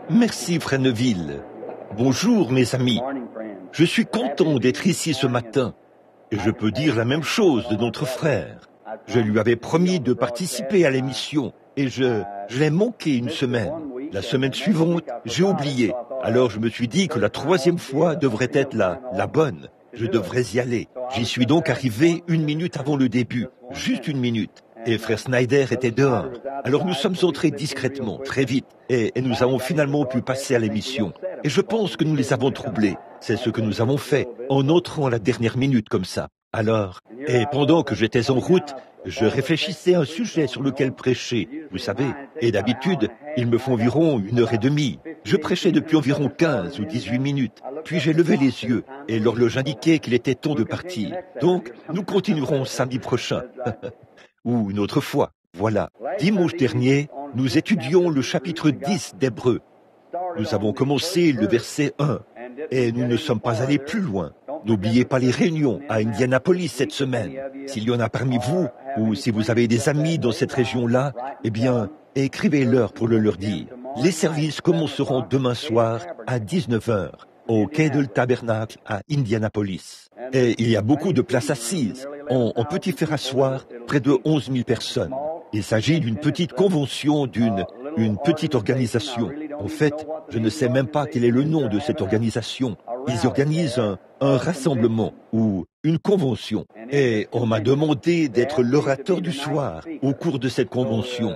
Merci, Fresneville. Bonjour, mes amis. Je suis content d'être ici ce matin. Et je peux dire la même chose de notre frère. Je lui avais promis de participer à l'émission et je l'ai manqué une semaine. La semaine suivante, j'ai oublié. Alors je me suis dit que la troisième fois devrait être la bonne. Je devrais y aller. J'y suis donc arrivé 1 minute avant le début. Juste 1 minute. Et frère Snyder était dehors. Alors nous sommes entrés discrètement, très vite, et nous avons finalement pu passer à l'émission. Et je pense que nous les avons troublés. C'est ce que nous avons fait, en entrant à la dernière minute comme ça. Alors, et pendant que j'étais en route, je réfléchissais à un sujet sur lequel prêcher, vous savez. Et d'habitude, il me faut environ 1h30. Je prêchais depuis environ 15 ou 18 minutes. Puis j'ai levé les yeux, et l'horloge indiquait qu'il était temps de partir. Donc, nous continuerons samedi prochain. Ou une autre fois. Voilà. Dimanche dernier, nous étudions le chapitre 10 d'Hébreux. Nous avons commencé le verset 1 et nous ne sommes pas allés plus loin. N'oubliez pas les réunions à Indianapolis cette semaine. S'il y en a parmi vous, ou si vous avez des amis dans cette région-là, eh bien, écrivez-leur pour le leur dire. Les services commenceront demain soir à 19h au quai de le Tabernacle à Indianapolis. Et il y a beaucoup de places assises. On peut y faire asseoir près de 11 000 personnes. Il s'agit d'une petite convention, d'une petite organisation. En fait, je ne sais même pas quel est le nom de cette organisation. Ils organisent un rassemblement ou une convention. Et on m'a demandé d'être l'orateur du soir au cours de cette convention.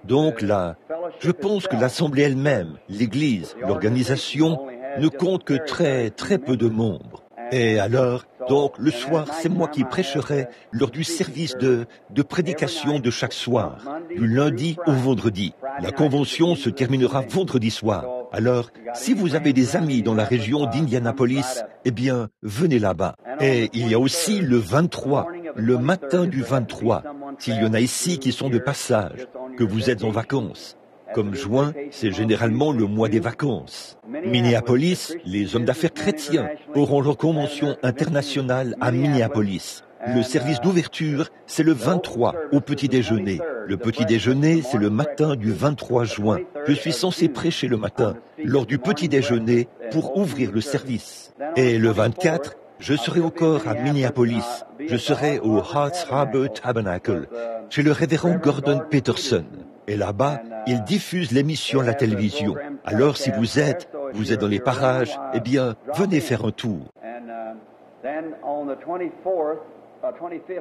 Donc là, je pense que l'Assemblée elle-même, l'Église, l'organisation, ne compte que très peu de membres. Et alors, donc, le soir, c'est moi qui prêcherai lors du service de prédication de chaque soir, du lundi au vendredi. La convention se terminera vendredi soir. Alors, si vous avez des amis dans la région d'Indianapolis, eh bien, venez là-bas. Et il y a aussi le 23, le matin du 23, s'il y en a ici qui sont de passage, que vous êtes en vacances. Comme juin, c'est généralement le mois des vacances. Minneapolis, les hommes d'affaires chrétiens auront leur convention internationale à Minneapolis. Le service d'ouverture, c'est le 23 au petit déjeuner. Le petit déjeuner, c'est le matin du 23 juin. Je suis censé prêcher le matin, lors du petit déjeuner, pour ouvrir le service. Et le 24, je serai encore à Minneapolis. Je serai au Hearts Harbor Tabernacle, chez le révérend Gordon Peterson. Et là-bas, ils diffusent l'émission à la télévision. Alors si vous êtes dans les parages, eh bien, venez faire un tour.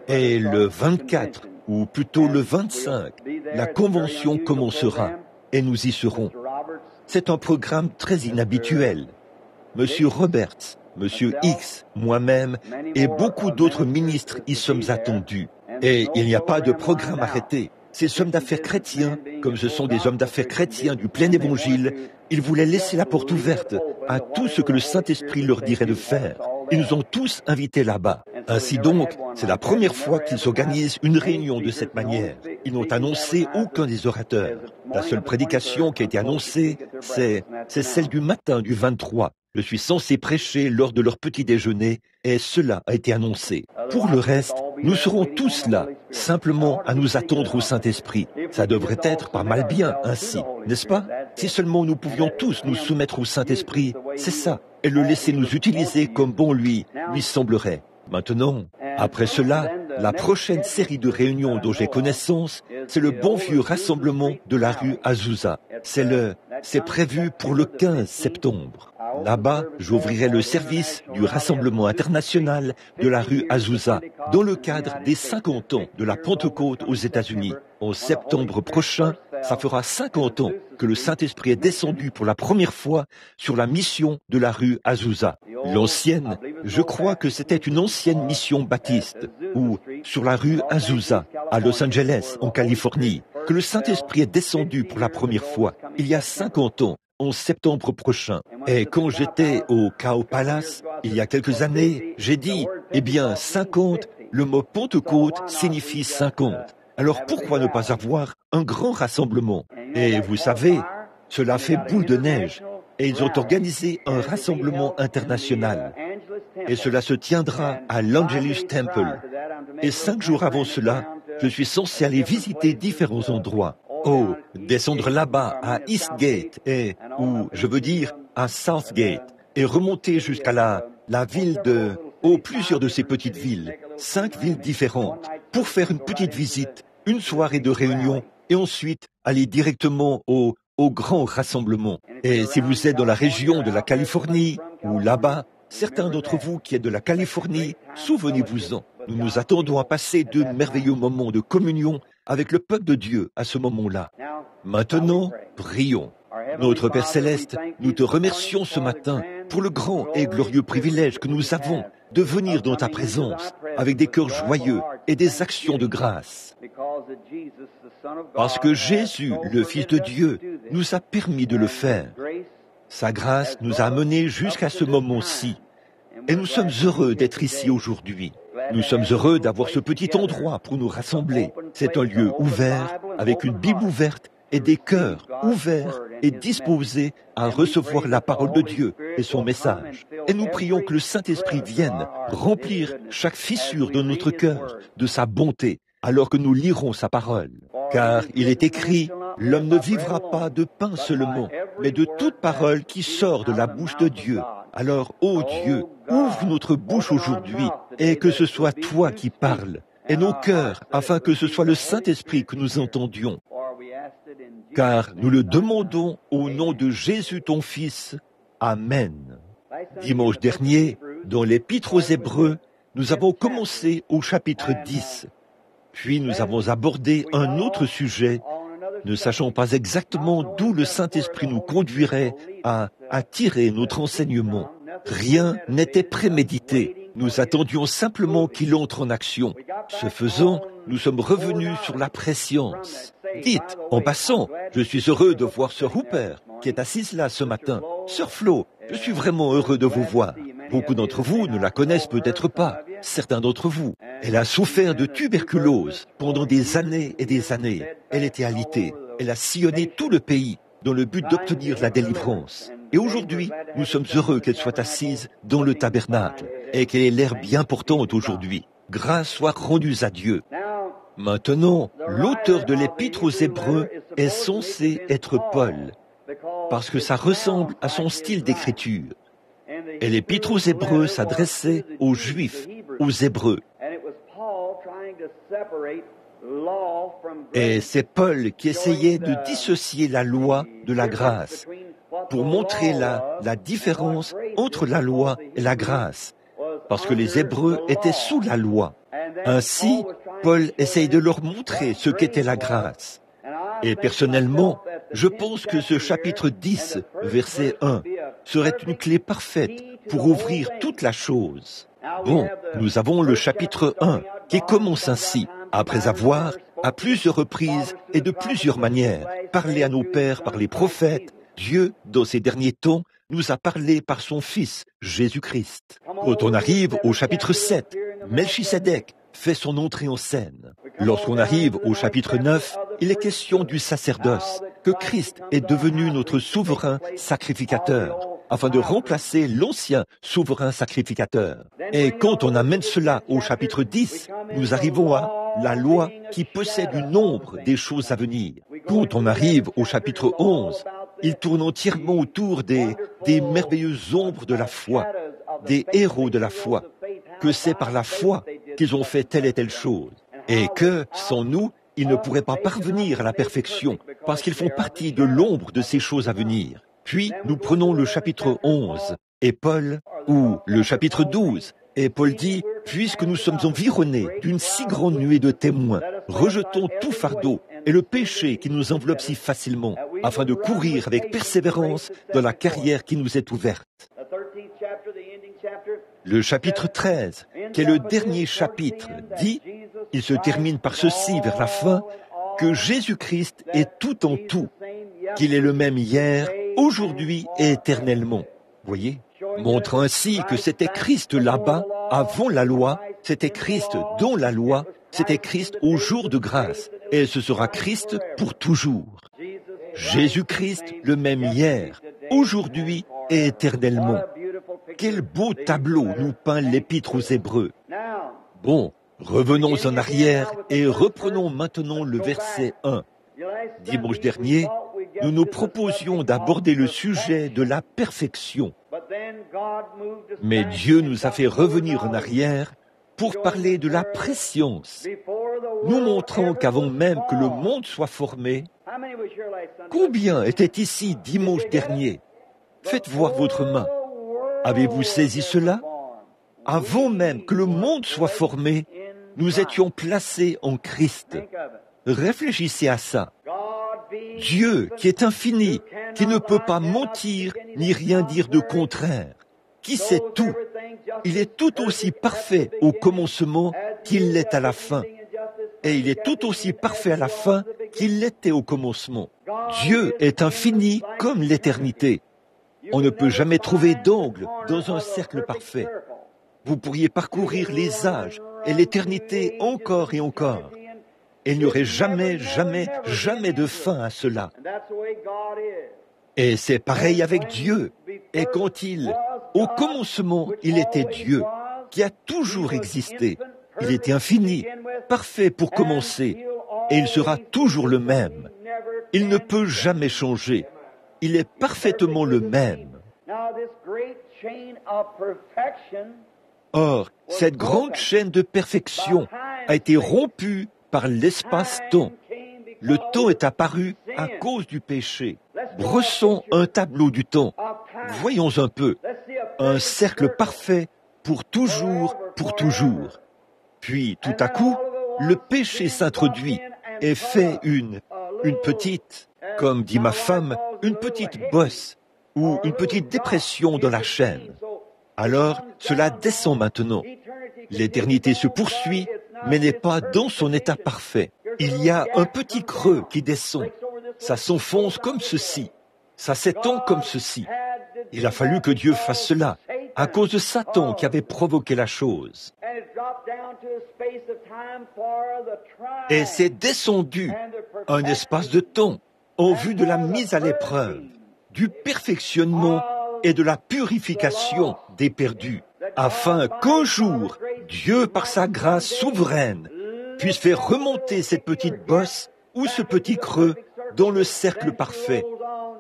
Et le 24, ou plutôt le 25, la convention commencera et nous y serons. C'est un programme très inhabituel. Monsieur Roberts, Monsieur X, moi-même et beaucoup d'autres ministres y sommes attendus. Et il n'y a pas de programme arrêté. Ces hommes d'affaires chrétiens, comme ce sont des hommes d'affaires chrétiens du plein évangile, ils voulaient laisser la porte ouverte à tout ce que le Saint-Esprit leur dirait de faire. Ils nous ont tous invités là-bas. Ainsi donc, c'est la première fois qu'ils organisent une réunion de cette manière. Ils n'ont annoncé aucun des orateurs. La seule prédication qui a été annoncée, c'est celle du matin du 23. Je suis censé prêcher lors de leur petit déjeuner et cela a été annoncé. Pour le reste, nous serons tous là, simplement à nous attendre au Saint-Esprit. Ça devrait être pas mal bien ainsi, n'est-ce pas? Si seulement nous pouvions tous nous soumettre au Saint-Esprit, c'est ça, et le laisser nous utiliser comme bon lui semblerait. Maintenant, après cela, la prochaine série de réunions dont j'ai connaissance, c'est le bon vieux rassemblement de la rue Azusa. C'est prévu pour le 15 septembre. Là-bas, j'ouvrirai le service du Rassemblement international de la rue Azusa dans le cadre des 50 ans de la Pentecôte aux États-Unis. En septembre prochain, ça fera 50 ans que le Saint-Esprit est descendu pour la première fois sur la mission de la rue Azusa. L'ancienne, je crois que c'était une ancienne mission baptiste, ou sur la rue Azusa, à Los Angeles, en Californie, que le Saint-Esprit est descendu pour la première fois, il y a 50 ans. En septembre prochain. Et quand j'étais au Cow Palace, il y a quelques années, j'ai dit, eh bien, 50, le mot Pentecôte signifie 50. Alors pourquoi ne pas avoir un grand rassemblement? Et vous savez, cela fait boule de neige. Et ils ont organisé un rassemblement international. Et cela se tiendra à l'Angelus Temple. Et 5 jours avant cela, je suis censé aller visiter différents endroits. Oh, descendre là-bas à Eastgate ou je veux dire à Southgate et remonter jusqu'à la ville plusieurs de ces petites villes, 5 villes différentes, pour faire une petite visite, une soirée de réunion et ensuite aller directement au grand rassemblement. Et si vous êtes dans la région de la Californie ou là-bas, certains d'entre vous qui êtes de la Californie, souvenez-vous-en. Nous nous attendons à passer de merveilleux moments de communion avec le peuple de Dieu à ce moment-là. Maintenant, prions. Notre Père Céleste, nous te remercions ce matin pour le grand et glorieux privilège que nous avons de venir dans ta présence avec des cœurs joyeux et des actions de grâce. Parce que Jésus, le Fils de Dieu, nous a permis de le faire. Sa grâce nous a amenés jusqu'à ce moment-ci. Et nous sommes heureux d'être ici aujourd'hui. Nous sommes heureux d'avoir ce petit endroit pour nous rassembler. C'est un lieu ouvert, avec une Bible ouverte et des cœurs ouverts et disposés à recevoir la parole de Dieu et son message. Et nous prions que le Saint-Esprit vienne remplir chaque fissure de notre cœur de sa bonté, alors que nous lirons sa parole. Car il est écrit, l'homme ne vivra pas de pain seulement, mais de toute parole qui sort de la bouche de Dieu. Alors, ô Dieu, ouvre notre bouche aujourd'hui, et que ce soit toi qui parles, et nos cœurs, afin que ce soit le Saint-Esprit que nous entendions. Car nous le demandons au nom de Jésus ton Fils. Amen. Dimanche dernier, dans l'Épître aux Hébreux, nous avons commencé au chapitre 10. Puis nous avons abordé un autre sujet, ne sachant pas exactement d'où le Saint-Esprit nous conduirait à tirer notre enseignement. Rien n'était prémédité. Nous attendions simplement qu'il entre en action. Ce faisant, nous sommes revenus sur la préscience. Dites, en passant, je suis heureux de voir Sœur Hooper, qui est assise là ce matin. Sœur Flo, je suis vraiment heureux de vous voir. Beaucoup d'entre vous ne la connaissent peut-être pas. Certains d'entre vous. Elle a souffert de tuberculose pendant des années et des années. Elle était alitée. Elle a sillonné tout le pays dans le but d'obtenir la délivrance. Et aujourd'hui, nous sommes heureux qu'elle soit assise dans le tabernacle et qu'elle ait l'air bien portante aujourd'hui. Grâce soit rendue à Dieu. Maintenant, l'auteur de l'Épître aux Hébreux est censé être Paul, parce que ça ressemble à son style d'écriture. Et l'Épître aux Hébreux s'adressait aux Juifs, aux Hébreux. Et c'est Paul qui essayait de dissocier la loi de la grâce, pour montrer la différence entre la loi et la grâce, parce que les Hébreux étaient sous la loi. Ainsi, Paul essaye de leur montrer ce qu'était la grâce. Et personnellement, je pense que ce chapitre 10, verset 1, serait une clé parfaite pour ouvrir toute la chose. Bon, nous avons le chapitre 1 qui commence ainsi, après avoir, à plusieurs reprises et de plusieurs manières, parlé à nos pères par les prophètes. Dieu, dans ces derniers temps, nous a parlé par son Fils, Jésus-Christ. Quand on arrive au chapitre 7, Melchisédek fait son entrée en scène. Lorsqu'on arrive au chapitre 9, il est question du sacerdoce, que Christ est devenu notre souverain sacrificateur, afin de remplacer l'ancien souverain sacrificateur. Et quand on amène cela au chapitre 10, nous arrivons à la loi qui possède une ombre des choses à venir. Quand on arrive au chapitre 11, il tourne entièrement autour des merveilleuses ombres de la foi, des héros de la foi, que c'est par la foi qu'ils ont fait telle et telle chose, et que, sans nous, ils ne pourraient pas parvenir à la perfection, parce qu'ils font partie de l'ombre de ces choses à venir. Puis, nous prenons le chapitre 11, et Paul, ou le chapitre 12, et Paul dit, « Puisque nous sommes environnés d'une si grande nuée de témoins, rejetons tout fardeau et le péché qui nous enveloppe si facilement, afin de courir avec persévérance dans la carrière qui nous est ouverte. » Le chapitre 13, qui est le dernier chapitre, dit, il se termine par ceci vers la fin, que Jésus-Christ est tout en tout, qu'il est le même hier, aujourd'hui et éternellement. Voyez, montrant ainsi que c'était Christ là-bas, avant la loi, c'était Christ dans la loi, c'était Christ au jour de grâce, et ce sera Christ pour toujours. Jésus-Christ le même hier, aujourd'hui et éternellement. Quel beau tableau nous peint l'Épître aux Hébreux. Bon, revenons en arrière et reprenons maintenant le verset 1. Dimanche dernier, nous nous proposions d'aborder le sujet de la perfection. Mais Dieu nous a fait revenir en arrière pour parler de la préscience, nous montrant qu'avant même que le monde soit formé, combien étaient ici dimanche dernier? Faites voir votre main. Avez-vous saisi cela? Avant même que le monde soit formé, nous étions placés en Christ. Réfléchissez à ça. Dieu, qui est infini, qui ne peut pas mentir ni rien dire de contraire, qui sait tout, il est tout aussi parfait au commencement qu'il l'est à la fin. Et il est tout aussi parfait à la fin qu'il l'était au commencement. Dieu est infini comme l'éternité. On ne peut jamais trouver d'angle dans un cercle parfait. Vous pourriez parcourir les âges et l'éternité encore et encore. Et il n'y aurait jamais, jamais, jamais de fin à cela. Et c'est pareil avec Dieu. Et quand au commencement, il était Dieu, qui a toujours existé. Il était infini, parfait pour commencer, et il sera toujours le même. Il ne peut jamais changer. Il est parfaitement le même. Or, cette grande chaîne de perfection a été rompue par l'espace-temps. Le temps est apparu à cause du péché. Brossons un tableau du temps. Voyons un peu. Un cercle parfait pour toujours, pour toujours. Puis, tout à coup, le péché s'introduit et fait une petite, comme dit ma femme, une petite bosse ou une petite dépression dans la chaîne. Alors, cela descend maintenant. L'éternité se poursuit, mais n'est pas dans son état parfait. Il y a un petit creux qui descend. Ça s'enfonce comme ceci. Ça s'étend comme ceci. Il a fallu que Dieu fasse cela, à cause de Satan qui avait provoqué la chose. Et c'est descendu un espace de temps en vue de la mise à l'épreuve, du perfectionnement et de la purification des perdus, afin qu'un jour, Dieu, par sa grâce souveraine, puisse faire remonter cette petite bosse ou ce petit creux dans le cercle parfait.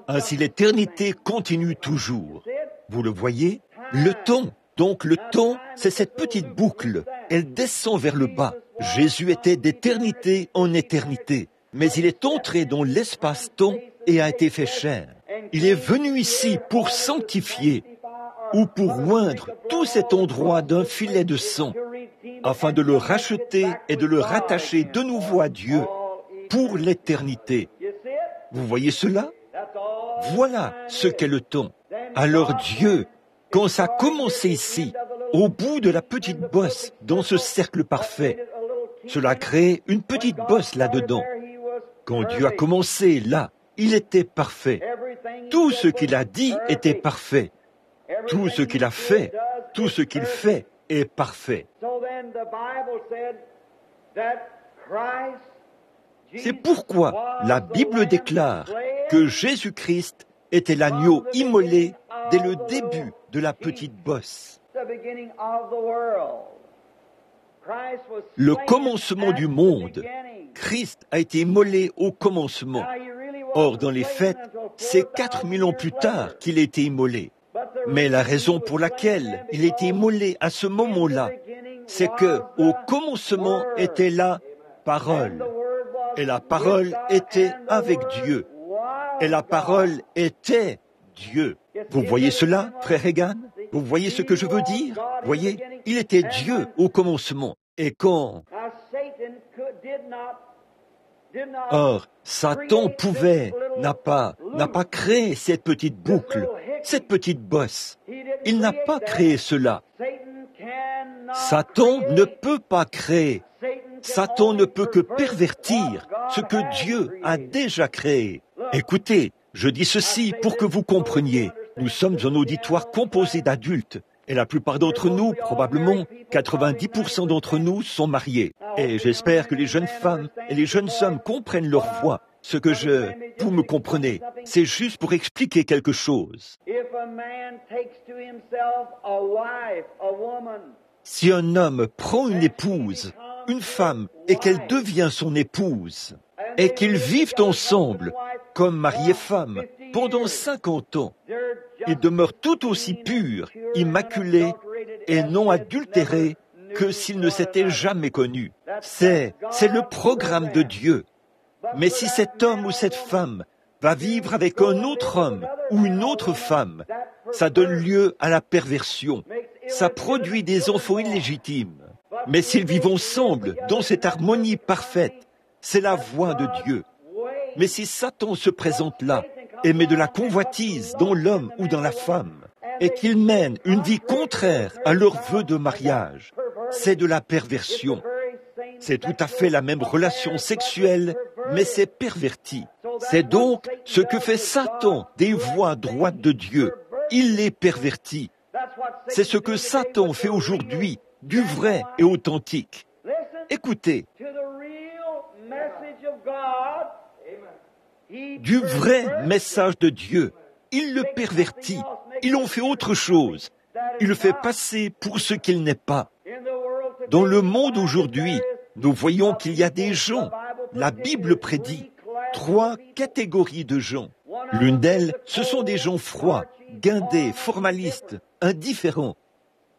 Ainsi l'éternité continue toujours. Vous le voyez? Le temps. Donc le temps, c'est cette petite boucle. Elle descend vers le bas. Jésus était d'éternité en éternité. Mais il est entré dans l'espace-temps et a été fait chair. Il est venu ici pour sanctifier ou pour oindre tout cet endroit d'un filet de sang, afin de le racheter et de le rattacher de nouveau à Dieu pour l'éternité. Vous voyez cela? Voilà ce qu'est le temps. Alors Dieu, quand ça a commencé ici, au bout de la petite bosse, dans ce cercle parfait, cela a créé une petite bosse là-dedans. Quand Dieu a commencé là, il était parfait. Tout ce qu'il a dit était parfait. Tout ce qu'il a fait, tout ce qu'il fait est parfait. C'est pourquoi la Bible déclare que Jésus-Christ était l'agneau immolé dès le début de la petite bosse. Le commencement du monde, Christ a été immolé au commencement. Or, dans les faits, c'est 4000 ans plus tard qu'il a été immolé. Mais la raison pour laquelle il a été immolé à ce moment-là, c'est que au commencement était la parole. Et la parole était avec Dieu. Et la parole était Dieu. Vous voyez cela, frère Reagan? Vous voyez ce que je veux dire? Voyez, il était Dieu au commencement. Et quand... Or, Satan n'a pas créé cette petite boucle, cette petite bosse. Il n'a pas créé cela. Satan ne peut pas créer. Satan ne peut que pervertir ce que Dieu a déjà créé. Écoutez, je dis ceci pour que vous compreniez. Nous sommes un auditoire composé d'adultes. Et la plupart d'entre nous, probablement 90% d'entre nous, sont mariés. Et j'espère que les jeunes femmes et les jeunes hommes comprennent leur voix. Vous me comprenez, c'est juste pour expliquer quelque chose. Si un homme prend une épouse, une femme, et qu'elle devient son épouse, et qu'ils vivent ensemble, comme mari et femme, pendant 50 ans. Ils demeurent tout aussi purs, immaculés et non adultérés que s'ils ne s'étaient jamais connus. C'est le programme de Dieu. Mais si cet homme ou cette femme va vivre avec un autre homme ou une autre femme, ça donne lieu à la perversion. Ça produit des enfants illégitimes. Mais s'ils vivent ensemble dans cette harmonie parfaite, c'est la voie de Dieu. Mais si Satan se présente là et met de la convoitise dans l'homme ou dans la femme, et qu'ils mènent une vie contraire à leur vœu de mariage, c'est de la perversion. C'est tout à fait la même relation sexuelle, mais c'est perverti. C'est donc ce que fait Satan des voies droites de Dieu. Il les pervertit. C'est ce que Satan fait aujourd'hui, du vrai et authentique. Écoutez, du vrai message de Dieu, il le pervertit. Il en fait autre chose. Il le fait passer pour ce qu'il n'est pas. Dans le monde aujourd'hui, nous voyons qu'il y a des gens, la Bible prédit, 3 catégories de gens. L'une d'elles, ce sont des gens froids, guindés, formalistes, indifférents.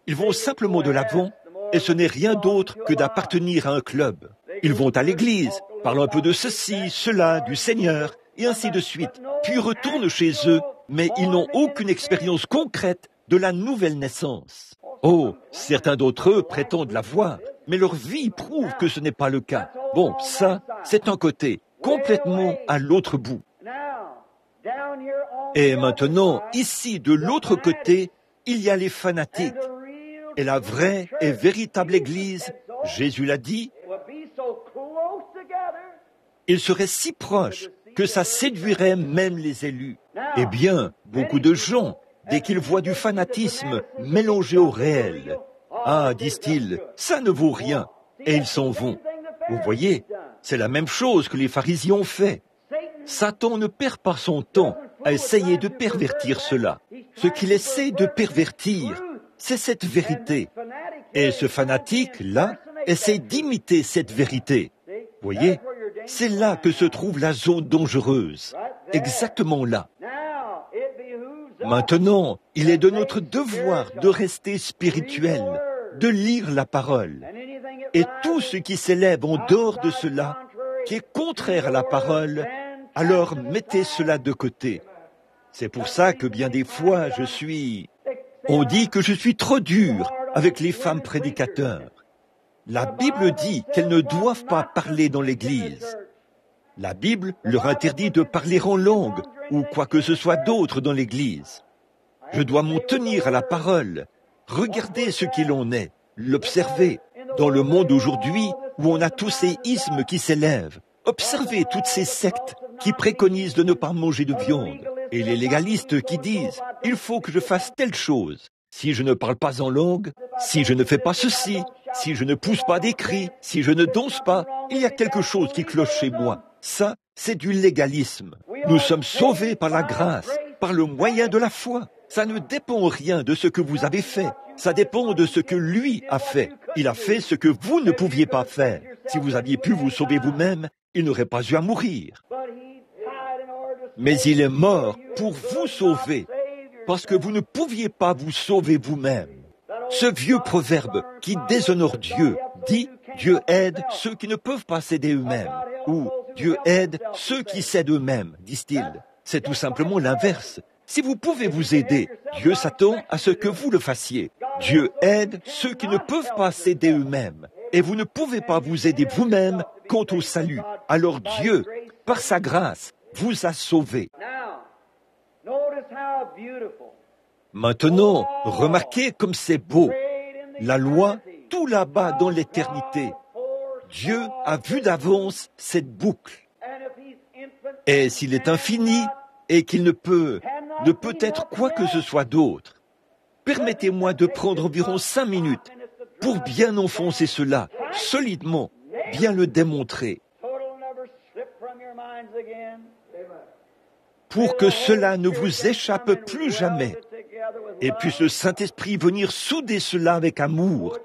Ils vont simplement de l'avant et ce n'est rien d'autre que d'appartenir à un club. Ils vont à l'église, parlent un peu de ceci, cela, du Seigneur, et ainsi de suite, puis retournent chez eux, mais ils n'ont aucune expérience concrète de la nouvelle naissance. Oh, certains d'entre eux prétendent l'avoir, mais leur vie prouve que ce n'est pas le cas. Bon, ça, c'est un côté, complètement à l'autre bout. Et maintenant, ici, de l'autre côté, il y a les fanatiques. Et la vraie et véritable Église, Jésus l'a dit, ils seraient si proches que ça séduirait même les élus. Eh bien, beaucoup de gens, dès qu'ils voient du fanatisme mélangé au réel, ah, disent-ils, ça ne vaut rien, et ils s'en vont. Vous voyez, c'est la même chose que les pharisiens ont fait. Satan ne perd pas son temps à essayer de pervertir cela. Ce qu'il essaie de pervertir, c'est cette vérité. Et ce fanatique-là essaie d'imiter cette vérité. Vous voyez, c'est là que se trouve la zone dangereuse. Exactement là. Maintenant, il est de notre devoir de rester spirituel, de lire la parole. Et tout ce qui s'élève en dehors de cela, qui est contraire à la parole, alors mettez cela de côté. C'est pour ça que bien des fois, on dit que je suis trop dur avec les femmes prédicateurs. La Bible dit qu'elles ne doivent pas parler dans l'Église. La Bible leur interdit de parler en langue ou quoi que ce soit d'autre dans l'Église. Je dois m'en tenir à la parole, regarder ce qu'il en est, l'observer. Dans le monde aujourd'hui où on a tous ces ismes qui s'élèvent, observez toutes ces sectes qui préconisent de ne pas manger de viande et les légalistes qui disent « il faut que je fasse telle chose ». Si je ne parle pas en langue, si je ne fais pas ceci, si je ne pousse pas des cris, si je ne danse pas, il y a quelque chose qui cloche chez moi. Ça, c'est du légalisme. Nous sommes sauvés par la grâce, par le moyen de la foi. Ça ne dépend rien de ce que vous avez fait. Ça dépend de ce que lui a fait. Il a fait ce que vous ne pouviez pas faire. Si vous aviez pu vous sauver vous-même, il n'aurait pas eu à mourir. Mais il est mort pour vous sauver, parce que vous ne pouviez pas vous sauver vous-même. Ce vieux proverbe qui déshonore Dieu dit « Dieu aide ceux qui ne peuvent pas s'aider eux-mêmes » ou « Dieu aide ceux qui s'aident eux-mêmes », disent-ils. C'est tout simplement l'inverse. Si vous pouvez vous aider, Dieu s'attend à ce que vous le fassiez. Dieu aide ceux qui ne peuvent pas s'aider eux-mêmes. Et vous ne pouvez pas vous aider vous-même quant au salut. Alors Dieu, par sa grâce, vous a sauvés. Maintenant, remarquez comme c'est beau. La loi, tout là-bas dans l'éternité. Dieu a vu d'avance cette boucle. Et s'il est infini et qu'il ne peut être quoi que ce soit d'autre, permettez-moi de prendre environ 5 minutes pour bien enfoncer cela, solidement, bien le démontrer. Pour que cela ne vous échappe plus jamais. Et puisse le Saint-Esprit venir souder cela avec amour,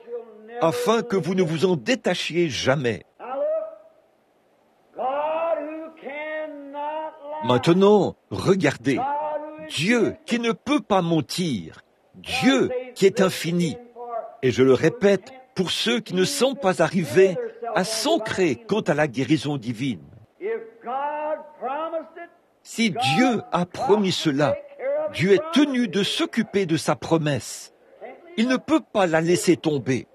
afin que vous ne vous en détachiez jamais. Maintenant, regardez, Dieu qui ne peut pas mentir, Dieu qui est infini. Et je le répète, pour ceux qui ne sont pas arrivés à s'ancrer quant à la guérison divine. Si Dieu a promis cela, Dieu est tenu de s'occuper de sa promesse. Il ne peut pas la laisser tomber.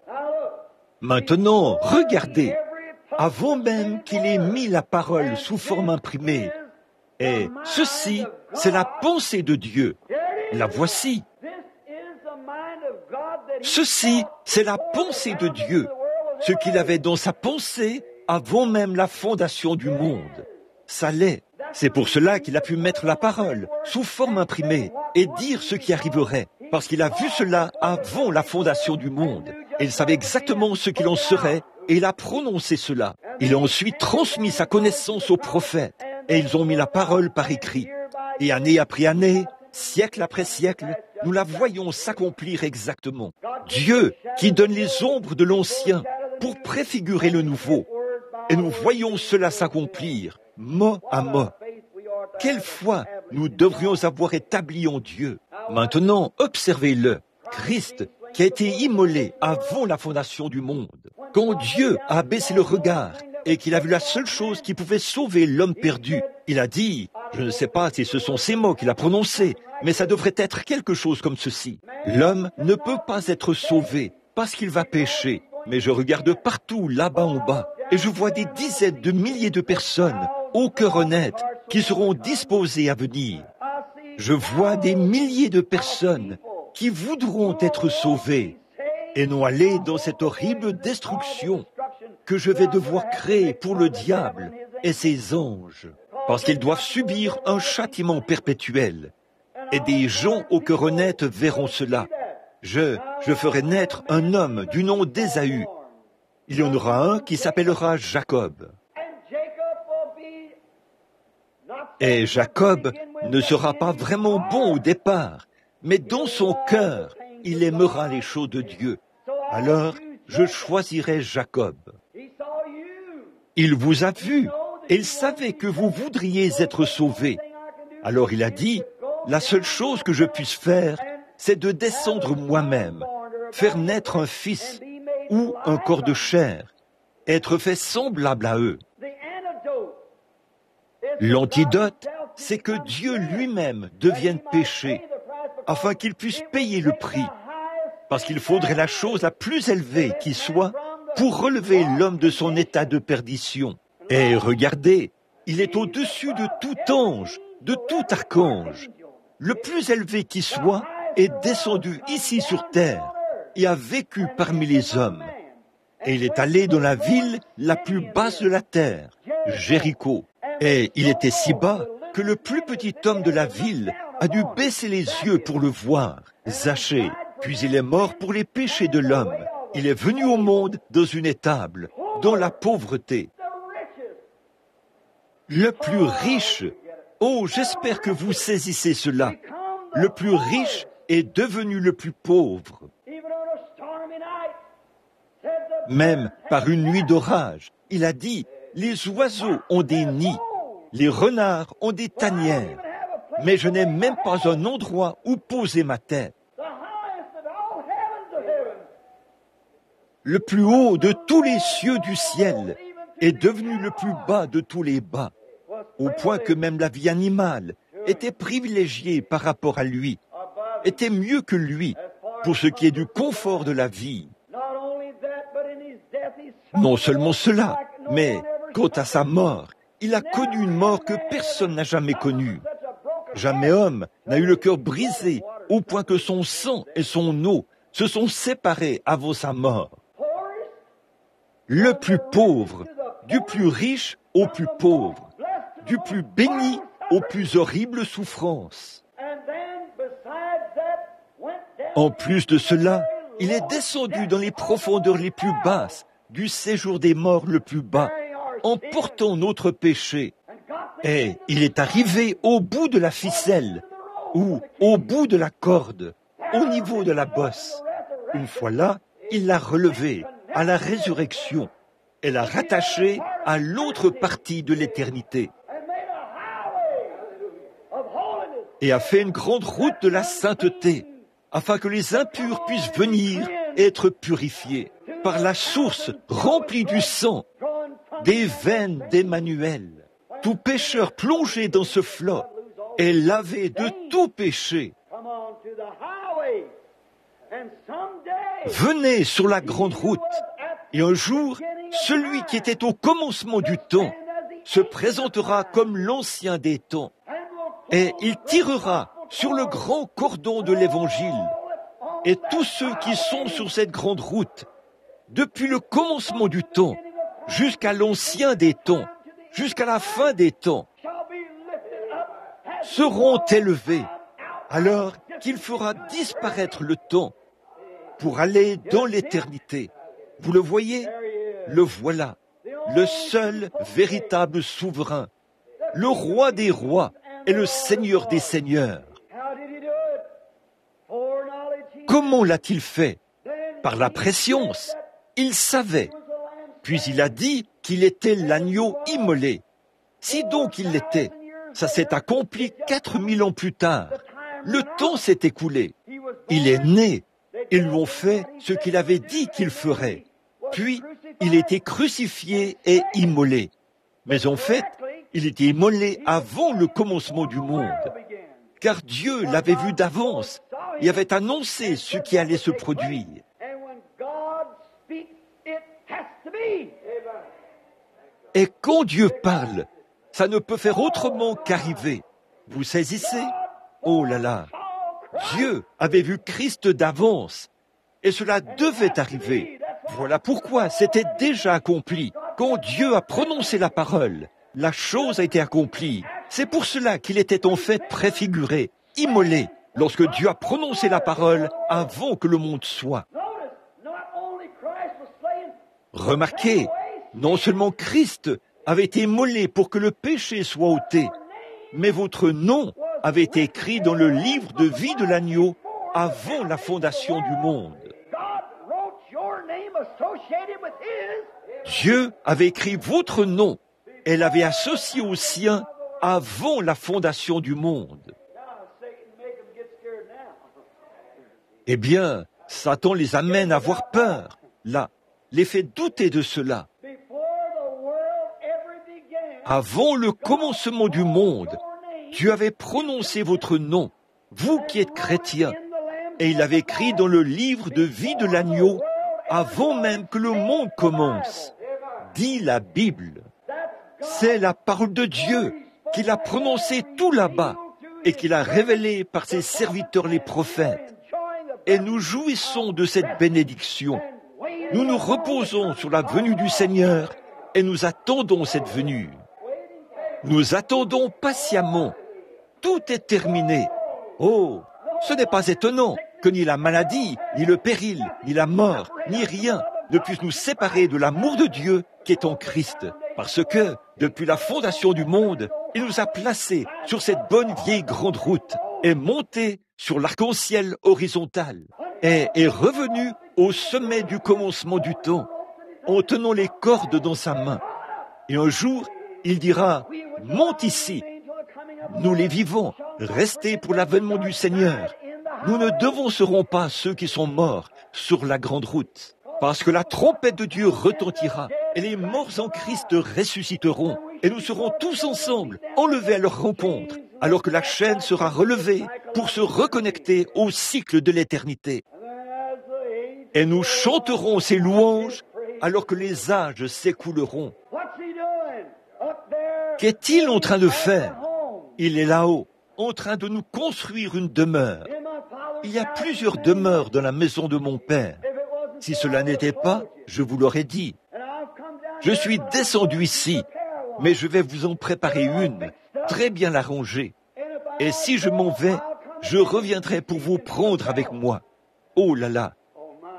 Maintenant, regardez, avant même qu'il ait mis la parole sous forme imprimée, et ceci, c'est la pensée de Dieu. La voici. Ceci, c'est la pensée de Dieu, ce qu'il avait dans sa pensée avant même la fondation du monde. Ça l'est. C'est pour cela qu'il a pu mettre la parole sous forme imprimée et dire ce qui arriverait, parce qu'il a vu cela avant la fondation du monde. Et il savait exactement ce qu'il en serait, et il a prononcé cela. Il a ensuite transmis sa connaissance aux prophètes, et ils ont mis la parole par écrit. Et année après année, siècle après siècle, nous la voyons s'accomplir exactement. Dieu qui donne les ombres de l'ancien pour préfigurer le nouveau. Et nous voyons cela s'accomplir, mot à mot. Quelle foi nous devrions avoir établi en Dieu. Maintenant, observez-le. Christ, qui a été immolé avant la fondation du monde. Quand Dieu a baissé le regard et qu'il a vu la seule chose qui pouvait sauver l'homme perdu, il a dit, je ne sais pas si ce sont ces mots qu'il a prononcés, mais ça devrait être quelque chose comme ceci. L'homme ne peut pas être sauvé parce qu'il va pécher. Mais je regarde partout là-bas en bas et je vois des dizaines de milliers de personnes au cœur honnête qui seront disposées à venir. Je vois des milliers de personnes qui voudront être sauvées et non aller dans cette horrible destruction que je vais devoir créer pour le diable et ses anges, parce qu'ils doivent subir un châtiment perpétuel. Et des gens au cœur honnête verront cela. Je ferai naître un homme du nom d'Ésaü. Il y en aura un qui s'appellera Jacob. Et Jacob ne sera pas vraiment bon au départ, mais dans son cœur, il aimera les choses de Dieu. Alors, je choisirai Jacob. Il vous a vu et il savait que vous voudriez être sauvés. Alors il a dit, la seule chose que je puisse faire, c'est de descendre moi-même, faire naître un fils ou un corps de chair, être fait semblable à eux. L'antidote, c'est que Dieu lui-même devienne péché, afin qu'il puisse payer le prix, parce qu'il faudrait la chose la plus élevée qui soit pour relever l'homme de son état de perdition. Et regardez, il est au-dessus de tout ange, de tout archange. Le plus élevé qui soit est descendu ici sur terre et a vécu parmi les hommes. Et il est allé dans la ville la plus basse de la terre, Jéricho. Et il était si bas que le plus petit homme de la ville a dû baisser les yeux pour le voir, Zachée. Puis il est mort pour les péchés de l'homme. Il est venu au monde dans une étable, dans la pauvreté. Le plus riche, oh, j'espère que vous saisissez cela. Le plus riche est devenu le plus pauvre. Même par une nuit d'orage, il a dit, les oiseaux ont des nids, les renards ont des tanières, mais je n'ai même pas un endroit où poser ma tête. Le plus haut de tous les cieux du ciel est devenu le plus bas de tous les bas, au point que même la vie animale était privilégiée par rapport à lui, était mieux que lui pour ce qui est du confort de la vie. Non seulement cela, mais quant à sa mort, il a connu une mort que personne n'a jamais connue. Jamais homme n'a eu le cœur brisé au point que son sang et son eau se sont séparés avant sa mort. Le plus pauvre, du plus riche au plus pauvre, du plus béni aux plus horribles souffrances. En plus de cela, il est descendu dans les profondeurs les plus basses, du séjour des morts le plus bas, en portant notre péché. Et il est arrivé au bout de la ficelle, ou au bout de la corde, au niveau de la bosse. Une fois là, il l'a relevé à la résurrection et l'a rattaché à l'autre partie de l'éternité. et a fait une grande route de la sainteté, afin que les impurs puissent venir et être purifiés par la source remplie du sang, des veines d'Emmanuel. Tout pécheur plongé dans ce flot est lavé de tout péché. Venez sur la grande route, et un jour, celui qui était au commencement du temps se présentera comme l'ancien des temps, et il tirera sur le grand cordon de l'Évangile, et tous ceux qui sont sur cette grande route, depuis le commencement du temps, jusqu'à l'ancien des temps, jusqu'à la fin des temps, seront élevés, alors qu'il fera disparaître le temps pour aller dans l'éternité. Vous le voyez? Le voilà, le seul véritable souverain, le roi des rois et le seigneur des seigneurs. Comment l'a-t-il fait? Par la prescience. Il savait. Puis il a dit qu'il était l'agneau immolé. Si donc il l'était, ça s'est accompli 4000 ans plus tard. Le temps s'est écoulé. Il est né. Ils lui ont fait ce qu'il avait dit qu'il ferait. Puis, il était crucifié et immolé. Mais en fait, il était immolé avant le commencement du monde. Car Dieu l'avait vu d'avance et avait annoncé ce qui allait se produire. Et quand Dieu parle, ça ne peut faire autrement qu'arriver. Vous saisissez? Oh là là! Dieu avait vu Christ d'avance, et cela devait arriver. Voilà pourquoi c'était déjà accompli. Quand Dieu a prononcé la parole, la chose a été accomplie. C'est pour cela qu'il était en fait préfiguré, immolé, lorsque Dieu a prononcé la parole avant que le monde soit. Remarquez, non seulement Christ avait été immolé pour que le péché soit ôté, mais votre nom avait été écrit dans le livre de vie de l'agneau avant la fondation du monde. Dieu avait écrit votre nom et l'avait associé au sien avant la fondation du monde. Eh bien, Satan les amène à avoir peur, là, les fait douter de cela. Avant le commencement du monde, Dieu avait prononcé votre nom, vous qui êtes chrétiens, et il avait écrit dans le livre de vie de l'agneau avant même que le monde commence, dit la Bible. C'est la parole de Dieu qu'il a prononcée tout là-bas et qu'il a révélée par ses serviteurs les prophètes. Et nous jouissons de cette bénédiction. Nous nous reposons sur la venue du Seigneur et nous attendons cette venue. Nous attendons patiemment. Tout est terminé. Oh, ce n'est pas étonnant que ni la maladie, ni le péril, ni la mort, ni rien ne puisse nous séparer de l'amour de Dieu qui est en Christ. Parce que, depuis la fondation du monde, il nous a placés sur cette bonne vieille grande route et monté sur l'arc-en-ciel horizontal et est revenu au sommet du commencement du temps en tenant les cordes dans sa main. Et un jour, il dira, « Monte ici !» Nous les vivants, restés pour l'avènement du Seigneur. Nous ne devancerons pas ceux qui sont morts sur la grande route, parce que la trompette de Dieu retentira et les morts en Christ ressusciteront et nous serons tous ensemble enlevés à leur rencontre, alors que la chaîne sera relevée pour se reconnecter au cycle de l'éternité. Et nous chanterons ses louanges alors que les âges s'écouleront. Qu'est-il en train de faire? Il est là-haut, en train de nous construire une demeure. Il y a plusieurs demeures dans la maison de mon Père. Si cela n'était pas, je vous l'aurais dit. Je suis descendu ici, mais je vais vous en préparer une, très bien arrangée. Et si je m'en vais, je reviendrai pour vous prendre avec moi. Oh là là!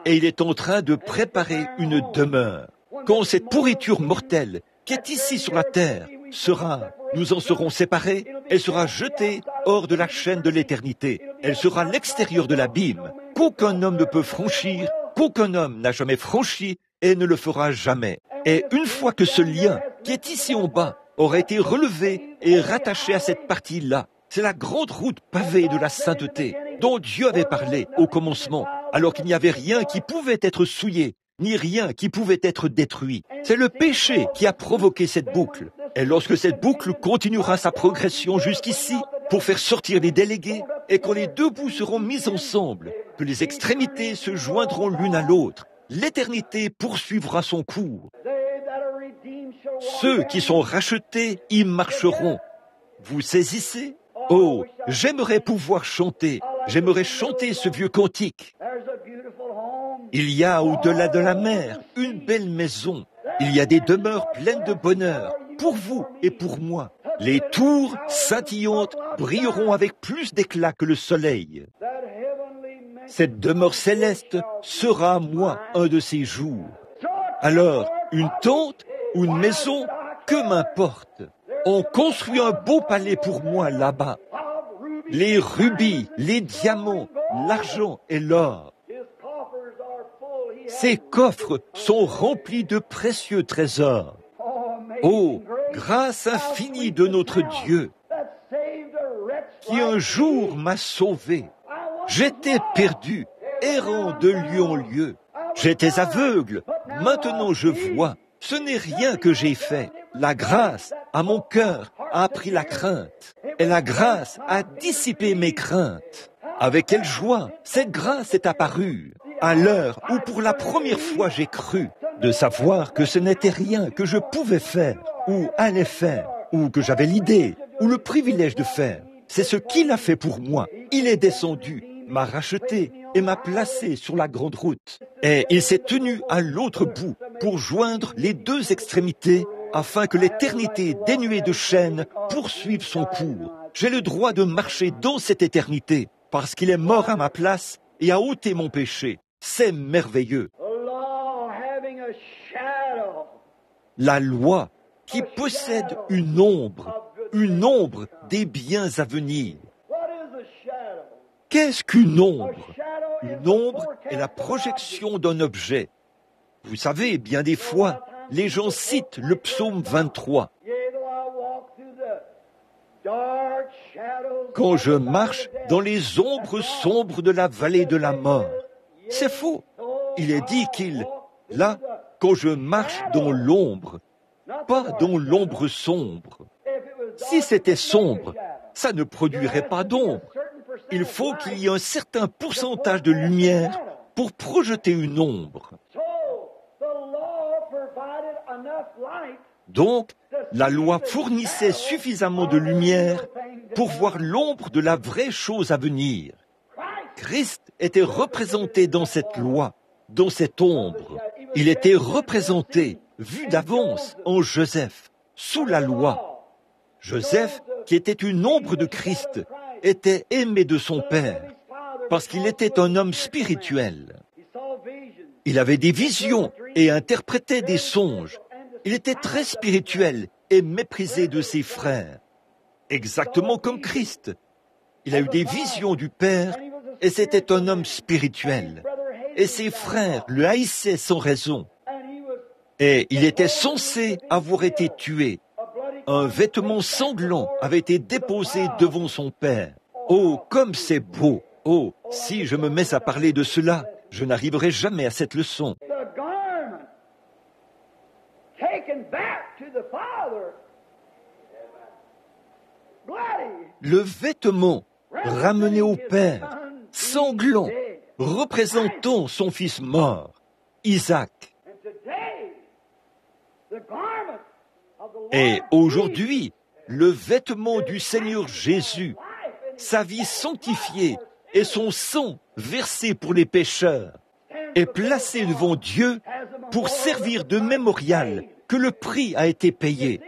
Et il est en train de préparer une demeure. Quand cette pourriture mortelle qui est ici sur la terre nous en serons séparés, elle sera jetée hors de la chaîne de l'éternité. Elle sera l'extérieur de l'abîme, qu'aucun homme ne peut franchir, qu'aucun homme n'a jamais franchi et ne le fera jamais. Et une fois que ce lien qui est ici en bas aura été relevé et rattaché à cette partie-là, C'est la grande route pavée de la sainteté dont Dieu avait parlé au commencement, alors qu'il n'y avait rien qui pouvait être souillé, ni rien qui pouvait être détruit. C'est le péché qui a provoqué cette boucle. Et lorsque cette boucle continuera sa progression jusqu'ici, pour faire sortir les délégués, et quand les deux bouts seront mis ensemble, que les extrémités se joindront l'une à l'autre, l'éternité poursuivra son cours. Ceux qui sont rachetés y marcheront. Vous saisissez? Oh, j'aimerais pouvoir chanter. J'aimerais chanter ce vieux cantique. Il y a au-delà de la mer une belle maison. Il y a des demeures pleines de bonheur pour vous et pour moi. Les tours scintillantes brilleront avec plus d'éclat que le soleil. Cette demeure céleste sera à moi un de ces jours. Alors, une tente ou une maison, que m'importe. On construit un beau palais pour moi là-bas. Les rubis, les diamants, l'argent et l'or. Ces coffres sont remplis de précieux trésors. Oh, grâce infinie de notre Dieu, qui un jour m'a sauvé. J'étais perdu, errant de lieu en lieu. J'étais aveugle, maintenant je vois. Ce n'est rien que j'ai fait. La grâce à mon cœur a appris la crainte, et la grâce a dissipé mes craintes. Avec quelle joie cette grâce est apparue, à l'heure où pour la première fois j'ai cru, de savoir que ce n'était rien que je pouvais faire, ou allais faire, ou que j'avais l'idée, ou le privilège de faire. C'est ce qu'il a fait pour moi. Il est descendu, m'a racheté et m'a placé sur la grande route. Et il s'est tenu à l'autre bout pour joindre les deux extrémités afin que l'éternité dénuée de chaînes poursuive son cours. J'ai le droit de marcher dans cette éternité parce qu'il est mort à ma place et a ôté mon péché. C'est merveilleux. La loi qui possède une ombre des biens à venir. Qu'est-ce qu'une ombre? Une ombre est la projection d'un objet. Vous savez, bien des fois, les gens citent le psaume 23. Quand je marche dans les ombres sombres de la vallée de la mort. C'est faux. Il est dit là, quand je marche dans l'ombre, pas dans l'ombre sombre. Si c'était sombre, ça ne produirait pas d'ombre. Il faut qu'il y ait un certain pourcentage de lumière pour projeter une ombre. Donc, la loi fournissait suffisamment de lumière pour voir l'ombre de la vraie chose à venir. Christ était représenté dans cette loi, dans cette ombre. Il était représenté, vu d'avance, en Joseph, sous la loi. Joseph, qui était une ombre de Christ, était aimé de son père, parce qu'il était un homme spirituel. Il avait des visions et interprétait des songes. Il était très spirituel et méprisé de ses frères, exactement comme Christ. Il a eu des visions du Père et c'était un homme spirituel. Et ses frères le haïssaient sans raison. Et il était censé avoir été tué. Un vêtement sanglant avait été déposé devant son père. Oh, comme c'est beau! Oh, si je me mets à parler de cela, je n'arriverai jamais à cette leçon. Le vêtement ramené au Père, sanglant, représentant son fils mort, Isaac. Et aujourd'hui, le vêtement du Seigneur Jésus, sa vie sanctifiée et son sang versé pour les pécheurs, est placé devant Dieu pour servir de mémorial que le prix a été payé.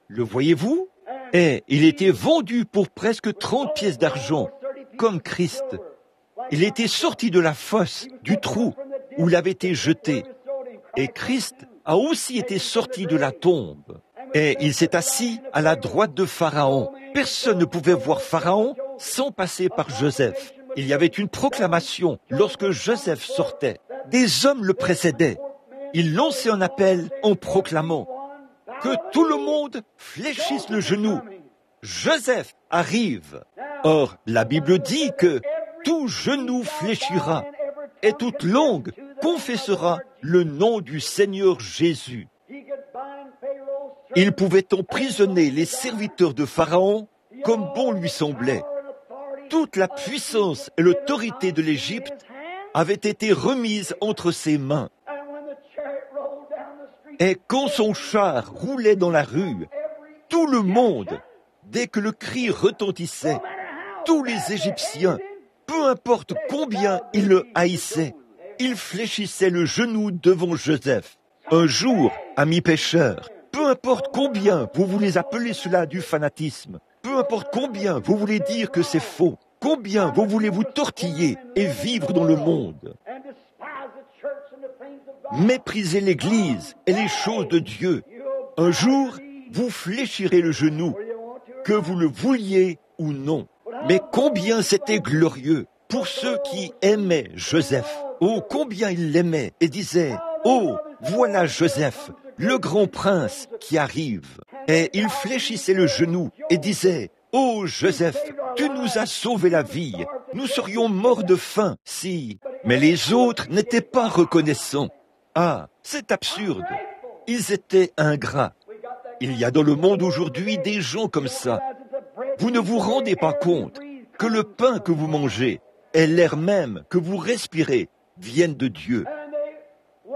Le voyez-vous? Et il était vendu pour presque 30 pièces d'argent, comme Christ. Il était sorti de la fosse, du trou, où il avait été jeté. Et Christ a aussi été sorti de la tombe. Et il s'est assis à la droite de Pharaon. Personne ne pouvait voir Pharaon sans passer par Joseph. Il y avait une proclamation lorsque Joseph sortait. Des hommes le précédaient. Il lançait un appel en proclamant que tout le monde fléchisse le genou. Joseph arrive. Or, la Bible dit que tout genou fléchira et toute langue confessera le nom du Seigneur Jésus. Il pouvait emprisonner les serviteurs de Pharaon comme bon lui semblait. Toute la puissance et l'autorité de l'Égypte avaient été remises entre ses mains. Et quand son char roulait dans la rue, tout le monde, dès que le cri retentissait, tous les Égyptiens, peu importe combien ils le haïssaient, ils fléchissaient le genou devant Joseph. Un jour, amis pécheurs, peu importe combien vous voulez appeler cela du fanatisme, peu importe combien vous voulez dire que c'est faux, combien vous voulez vous tortiller et vivre dans le monde, méprisez l'Église et les choses de Dieu, un jour, vous fléchirez le genou, que vous le vouliez ou non. Mais combien c'était glorieux pour ceux qui aimaient Joseph. Oh, combien ils l'aimaient et disaient, « Oh, voilà Joseph, le grand prince qui arrive. » Et ils fléchissaient le genou et disaient, « Oh, Joseph, tu nous as sauvé la vie. Nous serions morts de faim si... » Mais les autres n'étaient pas reconnaissants. Ah, c'est absurde. Ils étaient ingrats. Il y a dans le monde aujourd'hui des gens comme ça. Vous ne vous rendez pas compte que le pain que vous mangez et l'air même que vous respirez viennent de Dieu.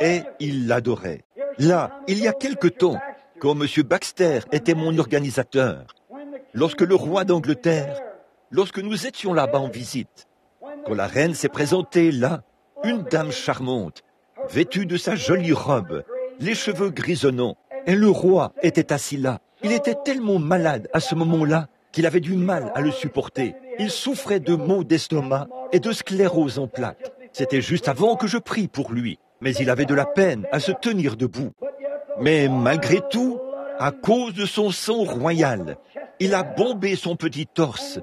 Et ils l'adoraient. Là, il y a quelque temps, quand M. Baxter était mon organisateur, lorsque le roi d'Angleterre, lorsque nous étions là-bas en visite, quand la reine s'est présentée là, une dame charmante, vêtue de sa jolie robe, les cheveux grisonnants, et le roi était assis là. Il était tellement malade à ce moment-là qu'il avait du mal à le supporter. Il souffrait de maux d'estomac et de sclérose en plaques. C'était juste avant que je prie pour lui, mais il avait de la peine à se tenir debout. Mais malgré tout, à cause de son sang royal, il a bombé son petit torse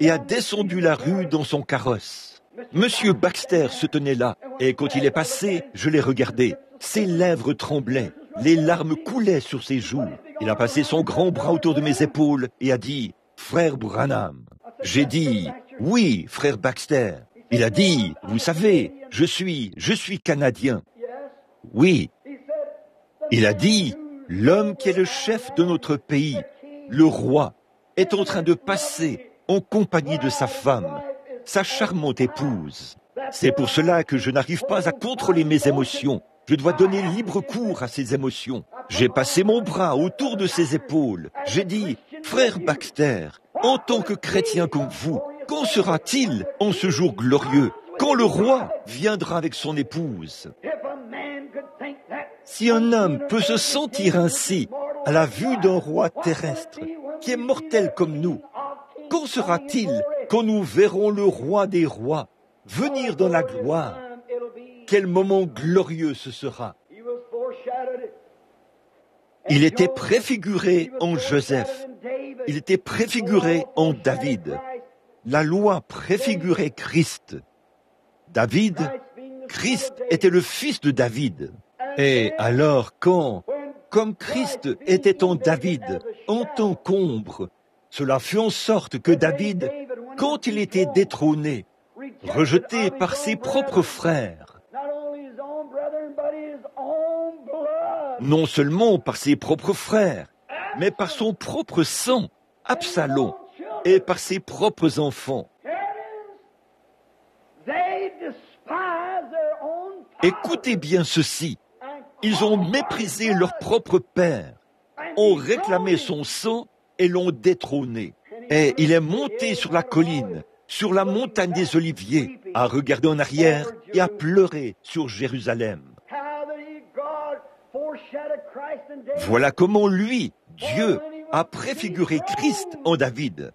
et a descendu la rue dans son carrosse. Monsieur Baxter se tenait là, et quand il est passé, je l'ai regardé. Ses lèvres tremblaient, les larmes coulaient sur ses joues. Il a passé son grand bras autour de mes épaules et a dit « Frère Branham ». J'ai dit « Oui, frère Baxter ». Il a dit « Vous savez, je suis Canadien ». Oui. Il a dit « L'homme qui est le chef de notre pays, le roi, est en train de passer en compagnie de sa femme, sa charmante épouse. C'est pour cela que je n'arrive pas à contrôler mes émotions. Je dois donner libre cours à ces émotions. J'ai passé mon bras autour de ses épaules. J'ai dit, frère Baxter, en tant que chrétien comme vous, quand sera-t-il en ce jour glorieux, quand le roi viendra avec son épouse? Si un homme peut se sentir ainsi à la vue d'un roi terrestre, qui est mortel comme nous, quand sera-t-il quand nous verrons le roi des rois venir dans la gloire? Quel moment glorieux ce sera! Il était préfiguré en Joseph. Il était préfiguré en David. La loi préfigurait Christ. David, Christ était le fils de David. Et alors comme Christ était en David, en tant qu'ombre, cela fut en sorte que David, quand il était détrôné, rejeté par ses propres frères, non seulement par ses propres frères, mais par son propre sang, Absalom, et par ses propres enfants. Écoutez bien ceci, ils ont méprisé leur propre père, ont réclamé son sang et l'ont détrôné. Et il est monté sur la colline, sur la montagne des Oliviers, à regarder en arrière et à pleurer sur Jérusalem. Voilà comment lui, Dieu, a préfiguré Christ en David.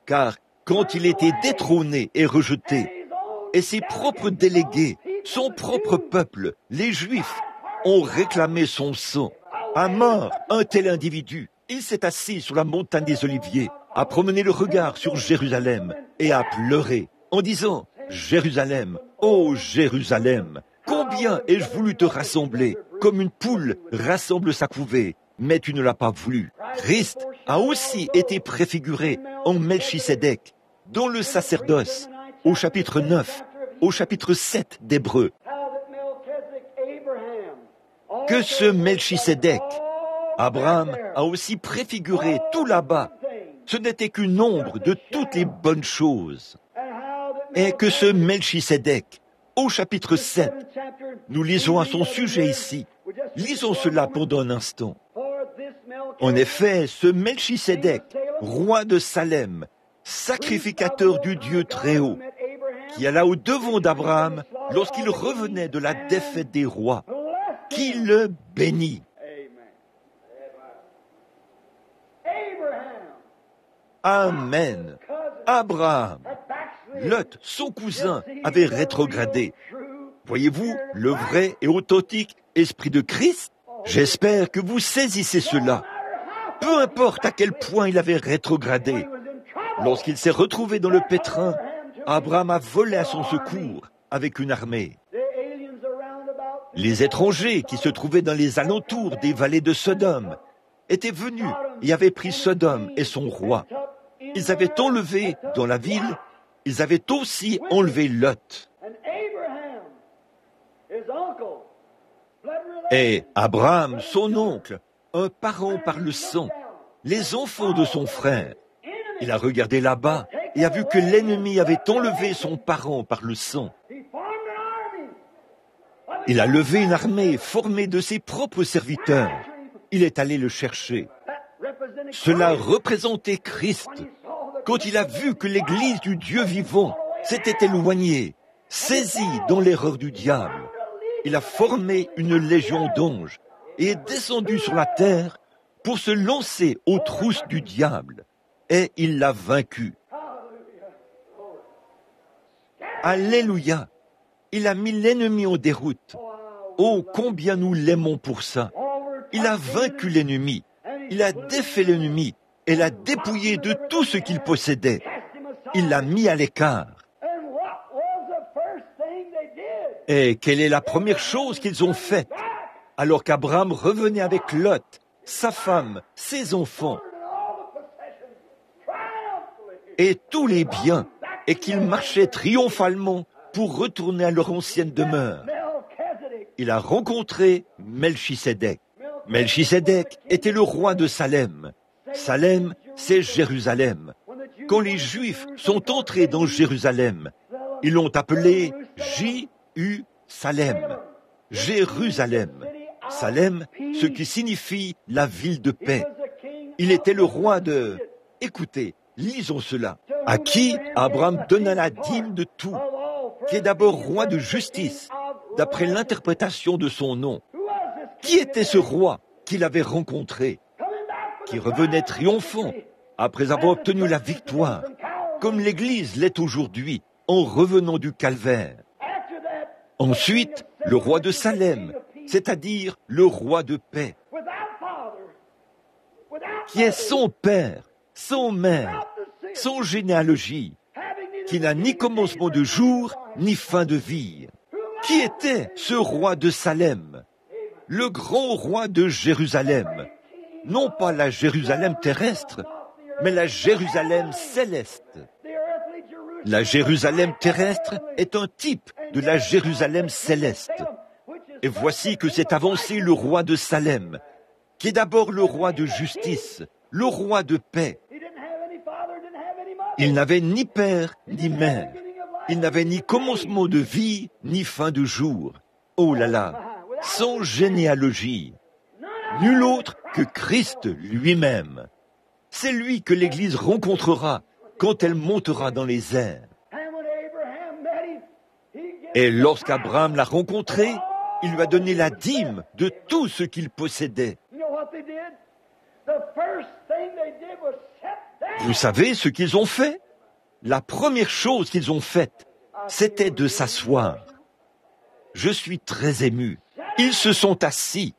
Car quand il était détrôné et rejeté, et ses propres délégués, son propre peuple, les Juifs, ont réclamé son sang, à mort un tel individu, il s'est assis sur la montagne des Oliviers, a promené le regard sur Jérusalem et a pleuré en disant « Jérusalem, ô Jérusalem, combien ai-je voulu te rassembler, comme une poule rassemble sa couvée, mais tu ne l'as pas voulu. » Christ a aussi été préfiguré en Melchisédek, dans le sacerdoce, au chapitre 9, au chapitre 7 d'Hébreux. Que ce Melchisédek, Abraham a aussi préfiguré tout là-bas. Ce n'était qu'une ombre de toutes les bonnes choses. Et que ce Melchisédek, au chapitre 7, nous lisons à son sujet ici. Lisons cela pendant un instant. En effet, ce Melchisédek, roi de Salem, sacrificateur du Dieu Très-Haut, qui alla au devant d'Abraham lorsqu'il revenait de la défaite des rois, qui le bénit. Amen. Abraham, Lot, son cousin, avait rétrogradé. Voyez-vous le vrai et authentique esprit de Christ? J'espère que vous saisissez cela. Peu importe à quel point il avait rétrogradé. Lorsqu'il s'est retrouvé dans le pétrin, Abraham a volé à son secours avec une armée. Les étrangers qui se trouvaient dans les alentours des vallées de Sodome étaient venus et avaient pris Sodome et son roi. Ils avaient enlevé dans la ville, ils avaient aussi enlevé Lot. Et Abraham, son oncle, un parent par le sang, les enfants de son frère, il a regardé là-bas et a vu que l'ennemi avait enlevé son parent par le sang. Il a levé une armée formée de ses propres serviteurs. Il est allé le chercher. Cela représentait Christ. Quand il a vu que l'Église du Dieu vivant s'était éloignée, saisie dans l'erreur du diable, il a formé une légion d'anges et est descendu sur la terre pour se lancer aux trousses du diable. Et il l'a vaincu. Alléluia! Il a mis l'ennemi en déroute. Oh, combien nous l'aimons pour ça! Il a vaincu l'ennemi. Il a défait l'ennemi et l'a dépouillé de tout ce qu'il possédait. Il l'a mis à l'écart. Et quelle est la première chose qu'ils ont faite alors qu'Abraham revenait avec Lot, sa femme, ses enfants et tous les biens, et qu'ils marchaient triomphalement pour retourner à leur ancienne demeure? Il a rencontré Melchisédek. Melchisédek était le roi de Salem. Salem, c'est Jérusalem. Quand les Juifs sont entrés dans Jérusalem, ils l'ont appelé J-U-Salem. Jérusalem. Salem, ce qui signifie la ville de paix. Il était le roi de... Écoutez, lisons cela. À qui Abraham donna la dîme de tout, qui est d'abord roi de justice, d'après l'interprétation de son nom. Qui était ce roi qu'il avait rencontré, qui revenait triomphant après avoir obtenu la victoire, comme l'Église l'est aujourd'hui, en revenant du calvaire? Ensuite, le roi de Salem, c'est-à-dire le roi de paix, qui est son père, son mère, son généalogie, qui n'a ni commencement de jour, ni fin de vie. Qui était ce roi de Salem? Le grand roi de Jérusalem. Non pas la Jérusalem terrestre, mais la Jérusalem céleste. La Jérusalem terrestre est un type de la Jérusalem céleste. Et voici que s'est avancé le roi de Salem, qui est d'abord le roi de justice, le roi de paix. Il n'avait ni père ni mère. Il n'avait ni commencement de vie, ni fin de jour. Oh là là, sans généalogie. Nul autre que Christ lui-même. C'est lui que l'Église rencontrera quand elle montera dans les airs. Et lorsqu'Abraham l'a rencontré, il lui a donné la dîme de tout ce qu'il possédait. Vous savez ce qu'ils ont fait? La première chose qu'ils ont faite, c'était de s'asseoir. Je suis très ému. Ils se sont assis,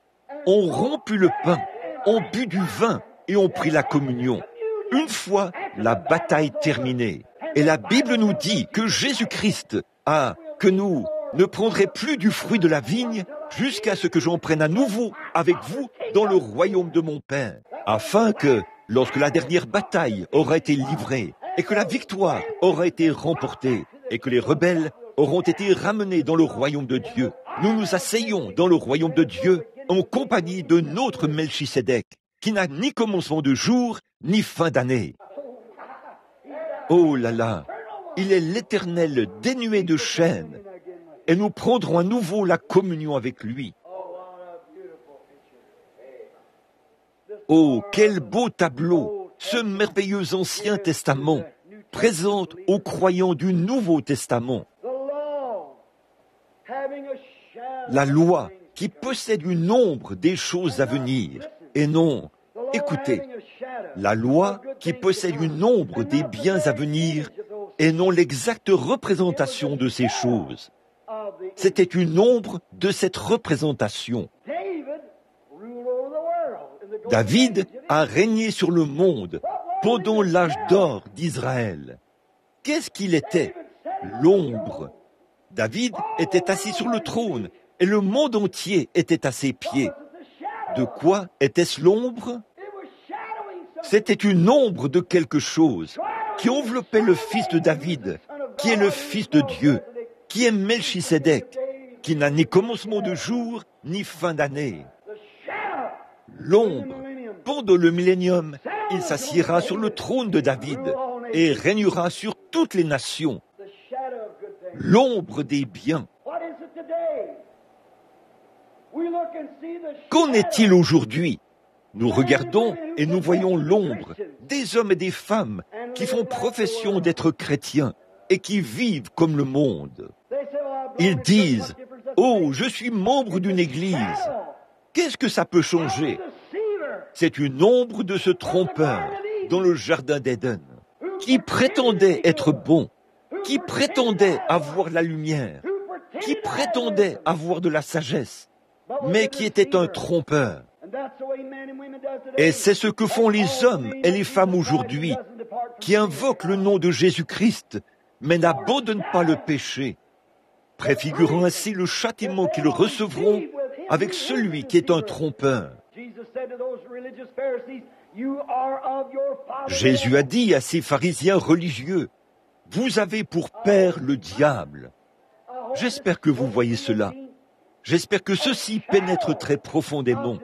ont rompu le pain, ont bu du vin et ont pris la communion. Une fois la bataille terminée. Et la Bible nous dit que Jésus-Christ que nous ne prendrons plus du fruit de la vigne jusqu'à ce que j'en prenne à nouveau avec vous dans le royaume de mon Père, afin que lorsque la dernière bataille aura été livrée et que la victoire aura été remportée et que les rebelles auront été ramenés dans le royaume de Dieu, nous nous asseyons dans le royaume de Dieu en compagnie de notre Melchisédek, qui n'a ni commencement de jour, ni fin d'année. Oh là là, il est l'Éternel dénué de chaînes, et nous prendrons à nouveau la communion avec lui. Oh, quel beau tableau, ce merveilleux Ancien Testament présente aux croyants du Nouveau Testament. La loi qui possède une ombre des choses à venir, et non, écoutez, la loi qui possède une ombre des biens à venir, et non l'exacte représentation de ces choses. C'était une ombre de cette représentation. David a régné sur le monde pendant l'âge d'or d'Israël. Qu'est-ce qu'il était? L'ombre. David était assis sur le trône et le monde entier était à ses pieds. De quoi était-ce l'ombre? C'était une ombre de quelque chose qui enveloppait le fils de David, qui est le fils de Dieu, qui est Melchisédek, qui n'a ni commencement de jour, ni fin d'année. L'ombre, pendant le millénium, il s'assiera sur le trône de David et régnera sur toutes les nations. L'ombre des biens. Qu'en est-il aujourd'hui? Nous regardons et nous voyons l'ombre des hommes et des femmes qui font profession d'être chrétiens et qui vivent comme le monde. Ils disent « Oh, je suis membre d'une église ». Qu'est-ce que ça peut changer? C'est une ombre de ce trompeur dans le jardin d'Éden, qui prétendait être bon, qui prétendait avoir la lumière, qui prétendait avoir de la sagesse, mais qui était un trompeur. Et c'est ce que font les hommes et les femmes aujourd'hui, qui invoquent le nom de Jésus-Christ, mais n'abandonnent pas le péché, préfigurant ainsi le châtiment qu'ils recevront avec celui qui est un trompeur. Jésus a dit à ces pharisiens religieux, « Vous avez pour père le diable. » J'espère que vous voyez cela. J'espère que ceci pénètre très profondément.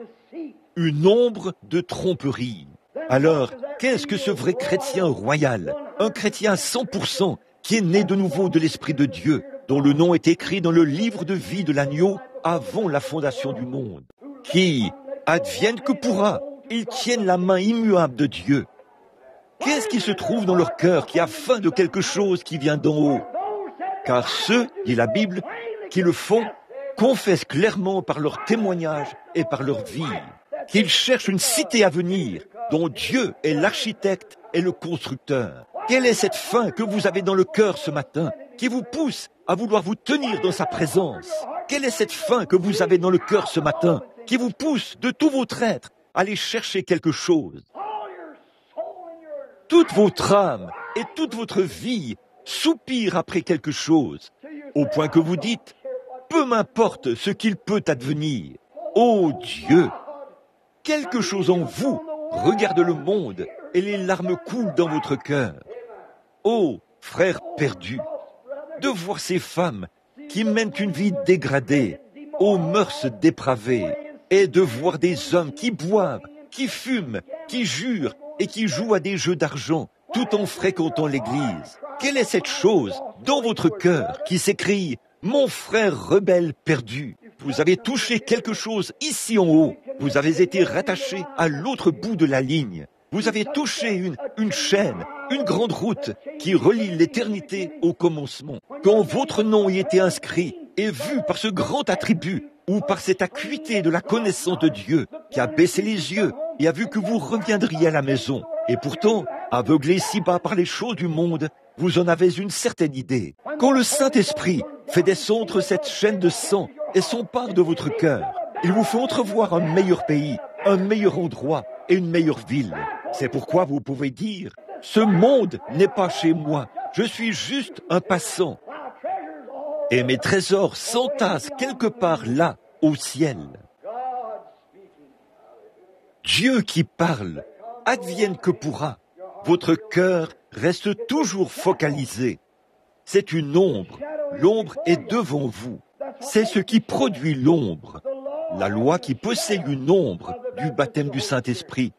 Une ombre de tromperie. Alors, qu'est-ce que ce vrai chrétien royal, un chrétien à 100%, qui est né de nouveau de l'Esprit de Dieu, dont le nom est écrit dans le livre de vie de l'agneau avant la fondation du monde, qui, advienne que pourra, ils tiennent la main immuable de Dieu. Qu'est-ce qui se trouve dans leur cœur qui a faim de quelque chose qui vient d'en haut? Car ceux, dit la Bible, qui le font, confessent clairement par leur témoignage et par leur vie qu'ils cherchent une cité à venir dont Dieu est l'architecte et le constructeur. Quelle est cette faim que vous avez dans le cœur ce matin qui vous pousse à vouloir vous tenir dans sa présence? Quelle est cette faim que vous avez dans le cœur ce matin qui vous pousse de tout votre être à aller chercher quelque chose? Toute votre âme et toute votre vie soupire après quelque chose, au point que vous dites, peu m'importe ce qu'il peut advenir. Ô Dieu, quelque chose en vous regarde le monde et les larmes coulent dans votre cœur. Ô frères perdus, de voir ces femmes qui mènent une vie dégradée, aux mœurs dépravées, et de voir des hommes qui boivent, qui fument, qui jurent et qui jouent à des jeux d'argent tout en fréquentant l'église. Quelle est cette chose dans votre cœur qui s'écrie « Mon frère rebelle perdu ». Vous avez touché quelque chose ici en haut. Vous avez été rattaché à l'autre bout de la ligne. Vous avez touché une chaîne, une grande route qui relie l'éternité au commencement. Quand votre nom y était inscrit et vu par ce grand attribut ou par cette acuité de la connaissance de Dieu qui a baissé les yeux et a vu que vous reviendriez à la maison. Et pourtant, aveuglé si bas par les choses du monde, vous en avez une certaine idée. Quand le Saint-Esprit fait descendre cette chaîne de sang et s'empare de votre cœur, il vous fait entrevoir un meilleur pays, un meilleur endroit et une meilleure ville. C'est pourquoi vous pouvez dire, ce monde n'est pas chez moi, je suis juste un passant. Et mes trésors s'entassent quelque part là, au ciel. Dieu qui parle advienne que pourra. Votre cœur reste toujours focalisé. C'est une ombre. L'ombre est devant vous. C'est ce qui produit l'ombre. La loi qui possède une ombre du baptême du Saint-Esprit.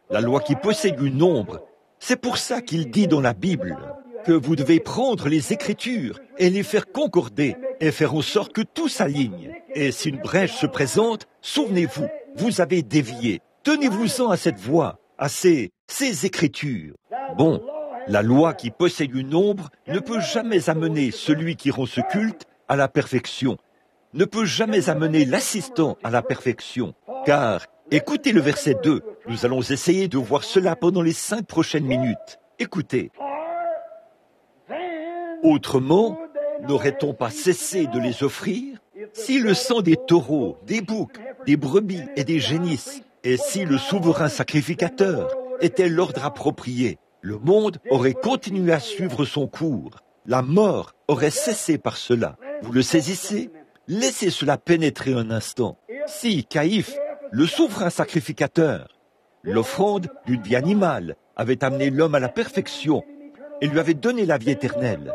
La loi qui possède une ombre. C'est pour ça qu'il dit dans la Bible que vous devez prendre les Écritures et les faire concorder et faire en sorte que tout s'aligne. Et si une brèche se présente, souvenez-vous, vous avez dévié. Tenez-vous-en à cette voie, à ces Écritures. Bon, la loi qui possède une ombre ne peut jamais amener celui qui rend ce culte à la perfection, ne peut jamais amener l'assistant à la perfection. Car, écoutez le verset 2, nous allons essayer de voir cela pendant les 5 prochaines minutes. Écoutez. Autrement, n'aurait-on pas cessé de les offrir? Si le sang des taureaux, des boucs, des brebis et des génisses, et si le souverain sacrificateur était l'ordre approprié, le monde aurait continué à suivre son cours. La mort aurait cessé par cela. Vous le saisissez? Laissez cela pénétrer un instant. Si Caïphe, le souverain sacrificateur, l'offrande d'une vie animale, avait amené l'homme à la perfection et lui avait donné la vie éternelle,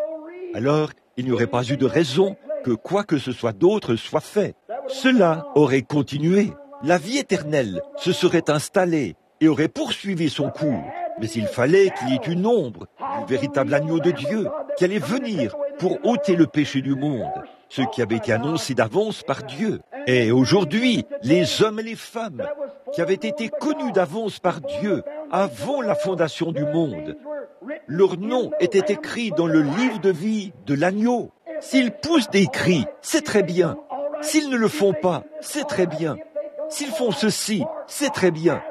alors il n'y aurait pas eu de raison que quoi que ce soit d'autre soit fait. Cela aurait continué. La vie éternelle se serait installée et aurait poursuivi son cours. Mais il fallait qu'il y ait une ombre du véritable agneau de Dieu qui allait venir pour ôter le péché du monde, ce qui avait été annoncé d'avance par Dieu. Et aujourd'hui, les hommes et les femmes qui avaient été connus d'avance par Dieu avant la fondation du monde, leur nom était écrit dans le livre de vie de l'agneau. S'ils poussent des cris, c'est très bien. S'ils ne le font pas, c'est très bien. S'ils font ceci, c'est très bien.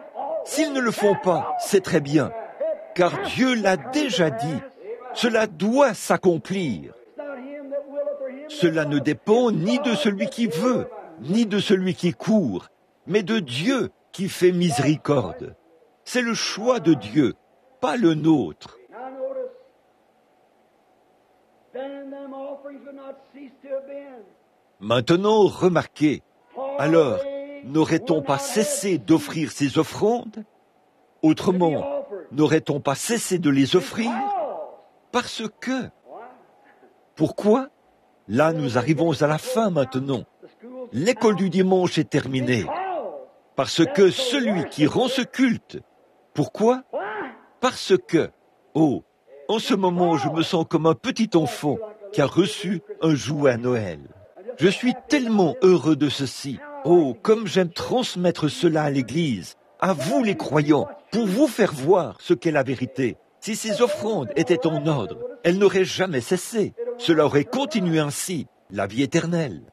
S'ils ne le font pas, c'est très bien. Car Dieu l'a déjà dit. Cela doit s'accomplir. Cela ne dépend ni de celui qui veut, ni de celui qui court, mais de Dieu qui fait miséricorde. C'est le choix de Dieu, pas le nôtre. Maintenant, remarquez, alors, n'aurait-on pas cessé d'offrir ces offrandes? Autrement, n'aurait-on pas cessé de les offrir? Parce que... Pourquoi? Là, nous arrivons à la fin maintenant. L'école du dimanche est terminée. Parce que celui qui rend ce culte... Pourquoi? Parce que... Oh, en ce moment, je me sens comme un petit enfant qui a reçu un jouet à Noël. Je suis tellement heureux de ceci. Oh, comme j'aime transmettre cela à l'Église, à vous les croyants, pour vous faire voir ce qu'est la vérité. Si ces offrandes étaient en ordre, elles n'auraient jamais cessé. Cela aurait continué ainsi, la vie éternelle.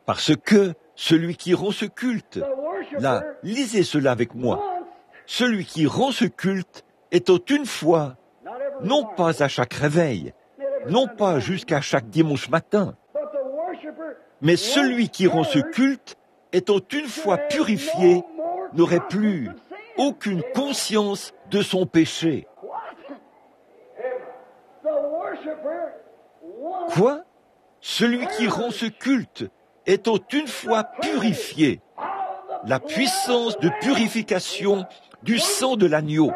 Parce que celui qui rend ce culte, là, lisez cela avec moi, celui qui rend ce culte étant une fois, non pas à chaque réveil, non pas jusqu'à chaque dimanche matin, mais celui qui rend ce culte étant une fois purifié n'aurait plus aucune conscience de son péché. Quoi? Celui qui rend ce culte étant une fois purifié, la puissance de purification du sang de l'agneau,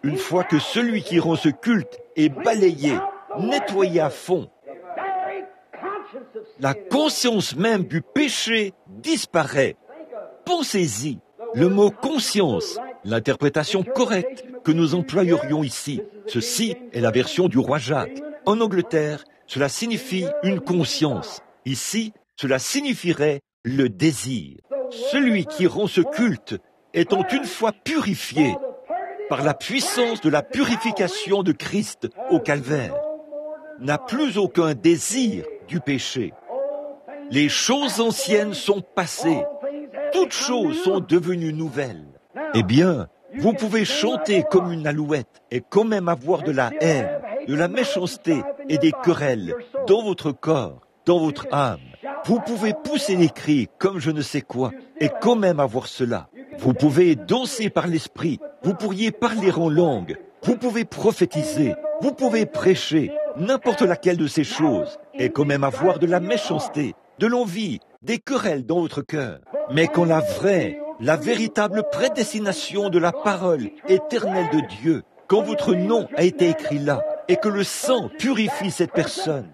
une fois que celui qui rend ce culte est balayé, nettoyé à fond, la conscience même du péché disparaît. Pensez-y, le mot conscience, l'interprétation correcte que nous employerions ici, ceci est la version du roi Jacques. En Angleterre, cela signifie une conscience. Ici, cela signifierait le désir. Celui qui rend ce culte étant une fois purifié par la puissance de la purification de Christ au calvaire, n'a plus aucun désir du péché. Les choses anciennes sont passées, toutes choses sont devenues nouvelles. Eh bien, vous pouvez chanter comme une alouette et quand même avoir de la haine, de la méchanceté et des querelles dans votre corps, dans votre âme. Vous pouvez pousser des cris comme je ne sais quoi et quand même avoir cela. Vous pouvez danser par l'esprit, vous pourriez parler en langue, vous pouvez prophétiser, vous pouvez prêcher, n'importe laquelle de ces choses et quand même avoir de la méchanceté. de l'envie, des querelles dans votre cœur. Mais quand la vraie, la véritable prédestination de la parole éternelle de Dieu, quand votre nom a été écrit là, et que le sang purifie cette personne,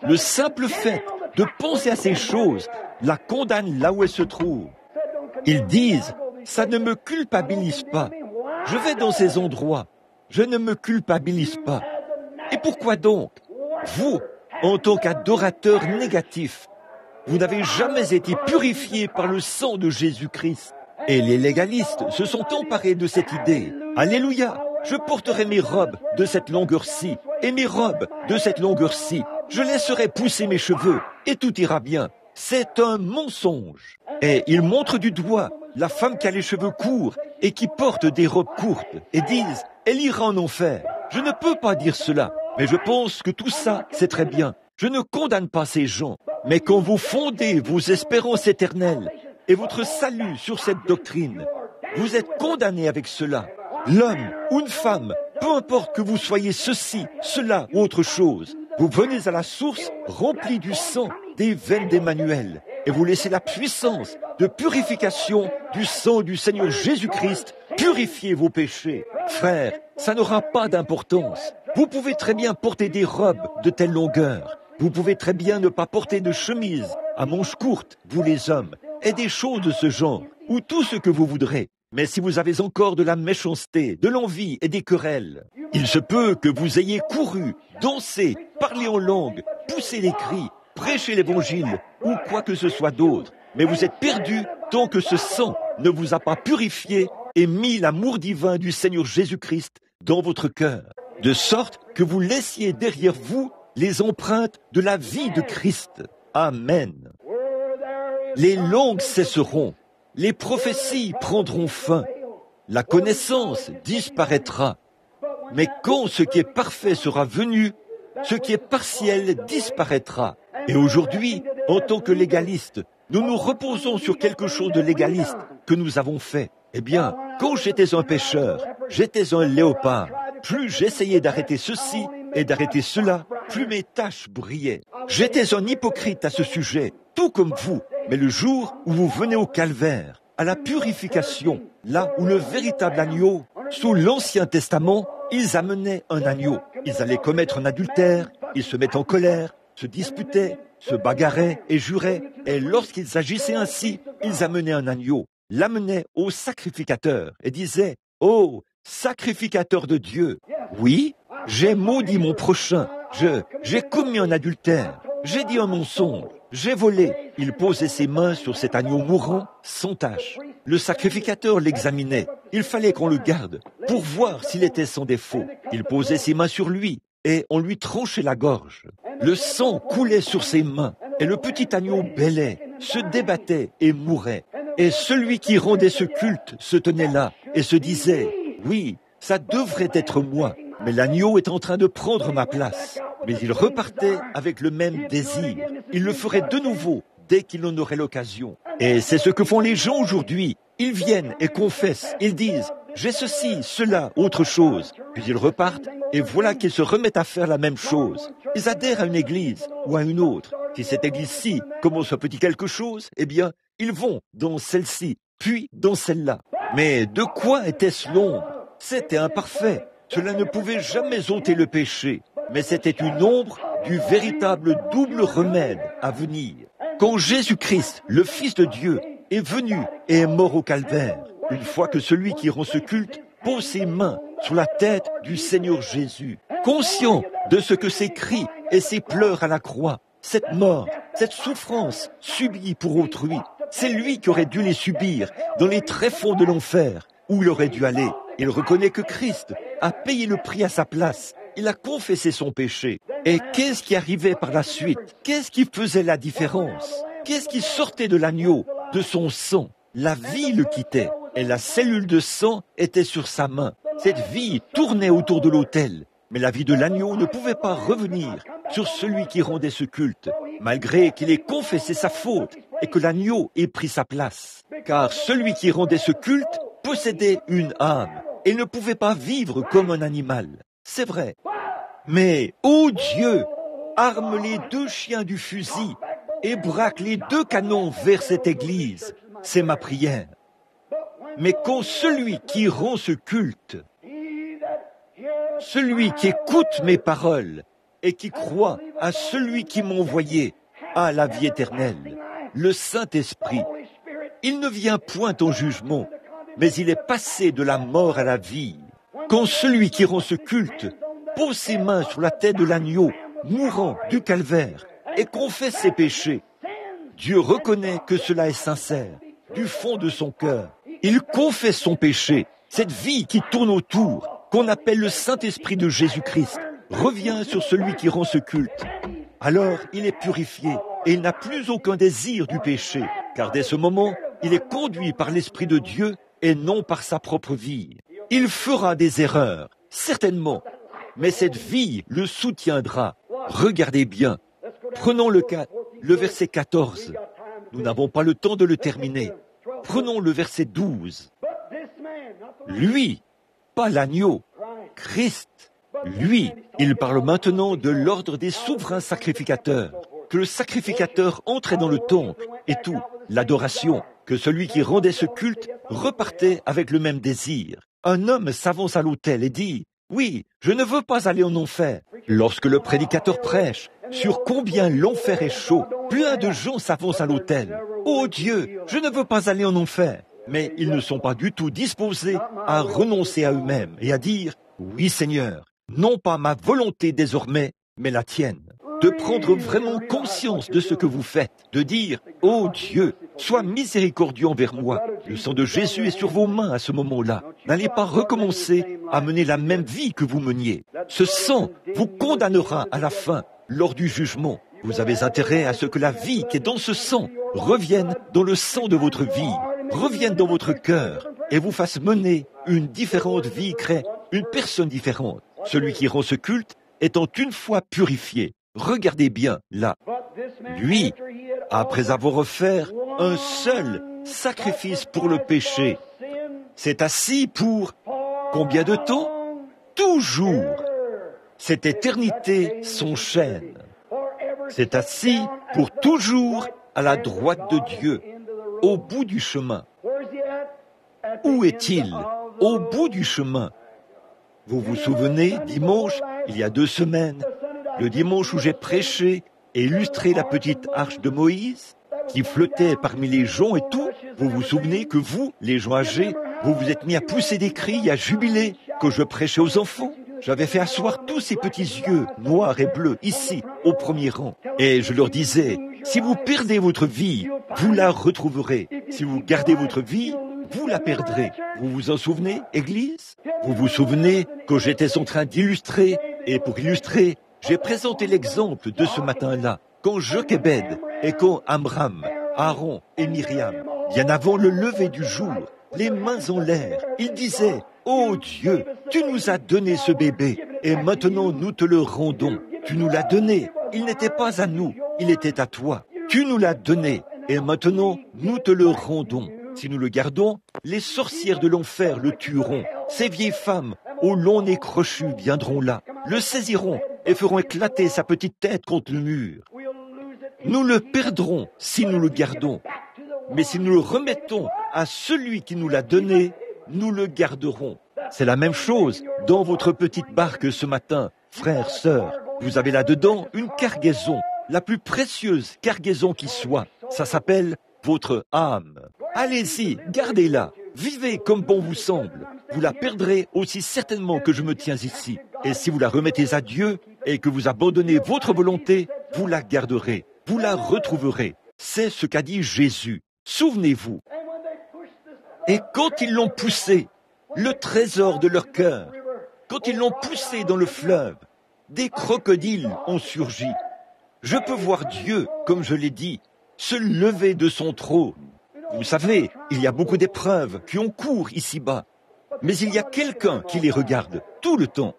le simple fait de penser à ces choses la condamne là où elle se trouve. Ils disent, ça ne me culpabilise pas. Je vais dans ces endroits, je ne me culpabilise pas. Et pourquoi donc? Vous, en tant qu'adorateur négatif, vous n'avez jamais été purifié par le sang de Jésus-Christ. Et les légalistes se sont emparés de cette idée. Alléluia! Je porterai mes robes de cette longueur-ci et mes robes de cette longueur-ci. Je laisserai pousser mes cheveux et tout ira bien. C'est un mensonge. Et ils montrent du doigt la femme qui a les cheveux courts et qui porte des robes courtes et disent « Elle ira en enfer ». Je ne peux pas dire cela, mais je pense que tout ça, c'est très bien. Je ne condamne pas ces gens, mais quand vous fondez vos espérances éternelles et votre salut sur cette doctrine, vous êtes condamnés avec cela. L'homme ou une femme, peu importe que vous soyez ceci, cela ou autre chose, vous venez à la source remplie du sang des veines d'Emmanuel et vous laissez la puissance de purification du sang du Seigneur Jésus-Christ purifier vos péchés. Frères, ça n'aura pas d'importance. Vous pouvez très bien porter des robes de telle longueur. Vous pouvez très bien ne pas porter de chemise à manches courtes, vous les hommes, et des choses de ce genre, ou tout ce que vous voudrez. Mais si vous avez encore de la méchanceté, de l'envie et des querelles, il se peut que vous ayez couru, dansé, parlé en langue, poussé les cris, prêché l'évangile, ou quoi que ce soit d'autre. Mais vous êtes perdus tant que ce sang ne vous a pas purifié et mis l'amour divin du Seigneur Jésus-Christ dans votre cœur, de sorte que vous laissiez derrière vous les empreintes de la vie de Christ. Amen. Les langues cesseront, les prophéties prendront fin, la connaissance disparaîtra. Mais quand ce qui est parfait sera venu, ce qui est partiel disparaîtra. Et aujourd'hui, en tant que légaliste, nous nous reposons sur quelque chose de légaliste que nous avons fait. Eh bien, quand j'étais un pécheur, j'étais un léopard. Plus j'essayais d'arrêter ceci et d'arrêter cela, plus mes tâches brillaient. J'étais un hypocrite à ce sujet, tout comme vous. Mais le jour où vous venez au calvaire, à la purification, là où le véritable agneau, sous l'Ancien Testament, ils amenaient un agneau. Ils allaient commettre un adultère, ils se mettaient en colère, se disputaient, se bagarraient et juraient. Et lorsqu'ils agissaient ainsi, ils amenaient un agneau, l'amenaient au sacrificateur et disaient « Oh, sacrificateur de Dieu, oui, j'ai maudit mon prochain, j'ai commis un adultère, j'ai dit un mensonge, j'ai volé. » Il posait ses mains sur cet agneau mourant, sans tache. Le sacrificateur l'examinait. Il fallait qu'on le garde pour voir s'il était sans défaut. Il posait ses mains sur lui et on lui tranchait la gorge. Le sang coulait sur ses mains et le petit agneau bêlait, se débattait et mourait. Et celui qui rendait ce culte se tenait là et se disait « Oui, ça devrait être moi, mais l'agneau est en train de prendre ma place. » Mais il repartait avec le même désir. Il le ferait de nouveau dès qu'il en aurait l'occasion. Et c'est ce que font les gens aujourd'hui. Ils viennent et confessent. Ils disent « J'ai ceci, cela, autre chose. » Puis ils repartent et voilà qu'ils se remettent à faire la même chose. Ils adhèrent à une église ou à une autre. Si cette église-ci commence un petit quelque chose, eh bien, ils vont dans celle-ci, puis dans celle-là. Mais de quoi était-ce l'ombre? C'était imparfait. Cela ne pouvait jamais ôter le péché. Mais c'était une ombre du véritable double remède à venir. Quand Jésus-Christ, le Fils de Dieu, est venu et est mort au calvaire, une fois que celui qui rend ce culte pose ses mains sur la tête du Seigneur Jésus, conscient de ce que ses cris et ses pleurs à la croix, cette mort, cette souffrance subie pour autrui, c'est lui qui aurait dû les subir dans les tréfonds de l'enfer, où il aurait dû aller. Il reconnaît que Christ a payé le prix à sa place. Il a confessé son péché. Et qu'est-ce qui arrivait par la suite? Qu'est-ce qui faisait la différence? Qu'est-ce qui sortait de l'agneau? De son sang. La vie le quittait. Et la cellule de sang était sur sa main. Cette vie tournait autour de l'autel. Mais la vie de l'agneau ne pouvait pas revenir sur celui qui rendait ce culte, malgré qu'il ait confessé sa faute et que l'agneau ait pris sa place. Car celui qui rendait ce culte possédait une âme et ne pouvait pas vivre comme un animal. C'est vrai. Mais, ô Dieu, arme les deux chiens du fusil et braque les 2 canons vers cette église. C'est ma prière. Mais quand celui qui rend ce culte, celui qui écoute mes paroles et qui croit à celui qui m'a envoyé, a la vie éternelle, le Saint-Esprit, il ne vient point en jugement, mais il est passé de la mort à la vie. Quand celui qui rend ce culte pose ses mains sur la tête de l'agneau mourant du calvaire et confesse ses péchés, Dieu reconnaît que cela est sincère, du fond de son cœur. Il confesse son péché. Cette vie qui tourne autour, qu'on appelle le Saint-Esprit de Jésus-Christ, revient sur celui qui rend ce culte. Alors, il est purifié et il n'a plus aucun désir du péché, car dès ce moment, il est conduit par l'Esprit de Dieu et non par sa propre vie. Il fera des erreurs, certainement, mais cette vie le soutiendra. Regardez bien. Prenons le verset 14. Nous n'avons pas le temps de le terminer. Prenons le verset 12. Lui, pas l'agneau, Christ, lui, il parle maintenant de l'ordre des souverains sacrificateurs, que le sacrificateur entrait dans le temple et tout, l'adoration, que celui qui rendait ce culte repartait avec le même désir. Un homme s'avance à l'autel et dit « Oui, je ne veux pas aller en enfer ». Lorsque le prédicateur prêche sur combien l'enfer est chaud, plein de gens s'avancent à l'autel. « Oh Dieu, je ne veux pas aller en enfer ». Mais ils ne sont pas du tout disposés à renoncer à eux-mêmes et à dire « Oui Seigneur, non pas ma volonté désormais, mais la tienne ». De prendre vraiment conscience de ce que vous faites, de dire « Oh Dieu, sois miséricordieux envers moi ». Le sang de Jésus est sur vos mains à ce moment-là. N'allez pas recommencer à mener la même vie que vous meniez. Ce sang vous condamnera à la fin, lors du jugement. Vous avez intérêt à ce que la vie qui est dans ce sang revienne dans le sang de votre vie, revienne dans votre cœur et vous fasse mener une différente vie, crée une personne différente. Celui qui rend ce culte étant une fois purifié. Regardez bien là. Lui, après avoir offert un seul sacrifice pour le péché, s'est assis pour combien de temps? Toujours. Cette éternité s'enchaîne. C'est assis pour toujours à la droite de Dieu, au bout du chemin. Où est-il? Au bout du chemin. Vous vous souvenez, dimanche, il y a 2 semaines, le dimanche où j'ai prêché et illustré la petite arche de Moïse, qui flottait parmi les gens et tout, vous vous souvenez que vous, les gens âgés, vous vous êtes mis à pousser des cris, à jubiler, que je prêchais aux enfants. J'avais fait asseoir tous ces petits yeux, noirs et bleus, ici, au premier rang. Et je leur disais, si vous perdez votre vie, vous la retrouverez. Si vous gardez votre vie, vous la perdrez. Vous vous en souvenez, Église? Vous vous souvenez que j'étais en train d'illustrer, et pour illustrer, j'ai présenté l'exemple de ce matin-là, quand Jochebed et quand Amram, Aaron et Myriam, bien avant le lever du jour, les mains en l'air, ils disaient, « Oh Dieu, tu nous as donné ce bébé, et maintenant nous te le rendons. Tu nous l'as donné, il n'était pas à nous, il était à toi. Tu nous l'as donné, et maintenant nous te le rendons. Si nous le gardons, les sorcières de l'enfer le tueront. Ces vieilles femmes, au long nez crochu, viendront là, le saisiront et feront éclater sa petite tête contre le mur. Nous le perdrons si nous le gardons, mais si nous le remettons à celui qui nous l'a donné, nous le garderons. C'est la même chose dans votre petite barque ce matin, frères, sœurs. Vous avez là-dedans une cargaison, la plus précieuse cargaison qui soit. Ça s'appelle votre âme. Allez-y, gardez-la, vivez comme bon vous semble. Vous la perdrez aussi certainement que je me tiens ici. Et si vous la remettez à Dieu et que vous abandonnez votre volonté, vous la garderez, vous la retrouverez. C'est ce qu'a dit Jésus. Souvenez-vous. Et quand ils l'ont poussé, le trésor de leur cœur, quand ils l'ont poussé dans le fleuve, des crocodiles ont surgi. Je peux voir Dieu, comme je l'ai dit, se lever de son trône. Vous savez, il y a beaucoup d'épreuves qui ont cours ici-bas, mais il y a quelqu'un qui les regarde tout le temps.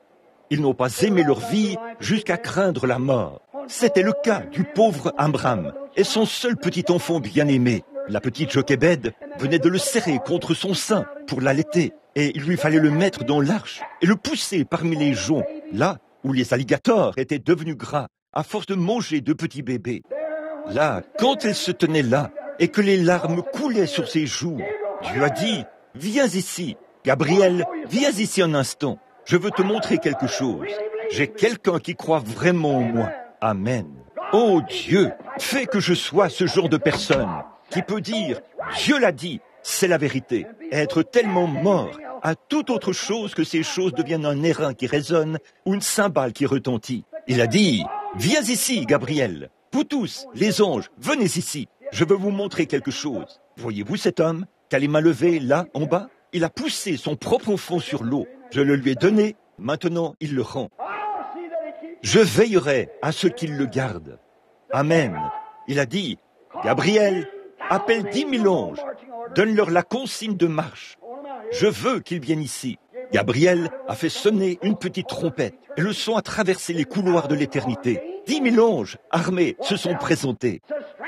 Ils n'ont pas aimé leur vie jusqu'à craindre la mort. C'était le cas du pauvre Amram et son seul petit enfant bien-aimé. La petite Jochebed venait de le serrer contre son sein pour l'allaiter, et il lui fallait le mettre dans l'arche et le pousser parmi les joncs, là où les alligators étaient devenus gras à force de manger de petits bébés. Là, quand elle se tenait là, et que les larmes coulaient sur ses joues, Dieu a dit, « Viens ici. Gabriel, viens ici un instant. Je veux te montrer quelque chose. J'ai quelqu'un qui croit vraiment en moi. Amen. Oh Dieu, fais que je sois ce genre de personne qui peut dire, Dieu l'a dit, c'est la vérité. Être tellement mort à toute autre chose que ces choses deviennent un airain qui résonne ou une cymbale qui retentit. Il a dit, viens ici, Gabriel. Vous tous, les anges, venez ici. Je veux vous montrer quelque chose. Voyez-vous cet homme qui a les mains levées là, en bas? Il a poussé son propre enfant sur l'eau. Je le lui ai donné, maintenant il le rend. Je veillerai à ce qu'il le garde. Amen. Il a dit, Gabriel, appelle 10 000 anges, donne-leur la consigne de marche. Je veux qu'ils viennent ici. Gabriel a fait sonner une petite trompette et le son a traversé les couloirs de l'éternité. 10 000 anges armés se sont présentés.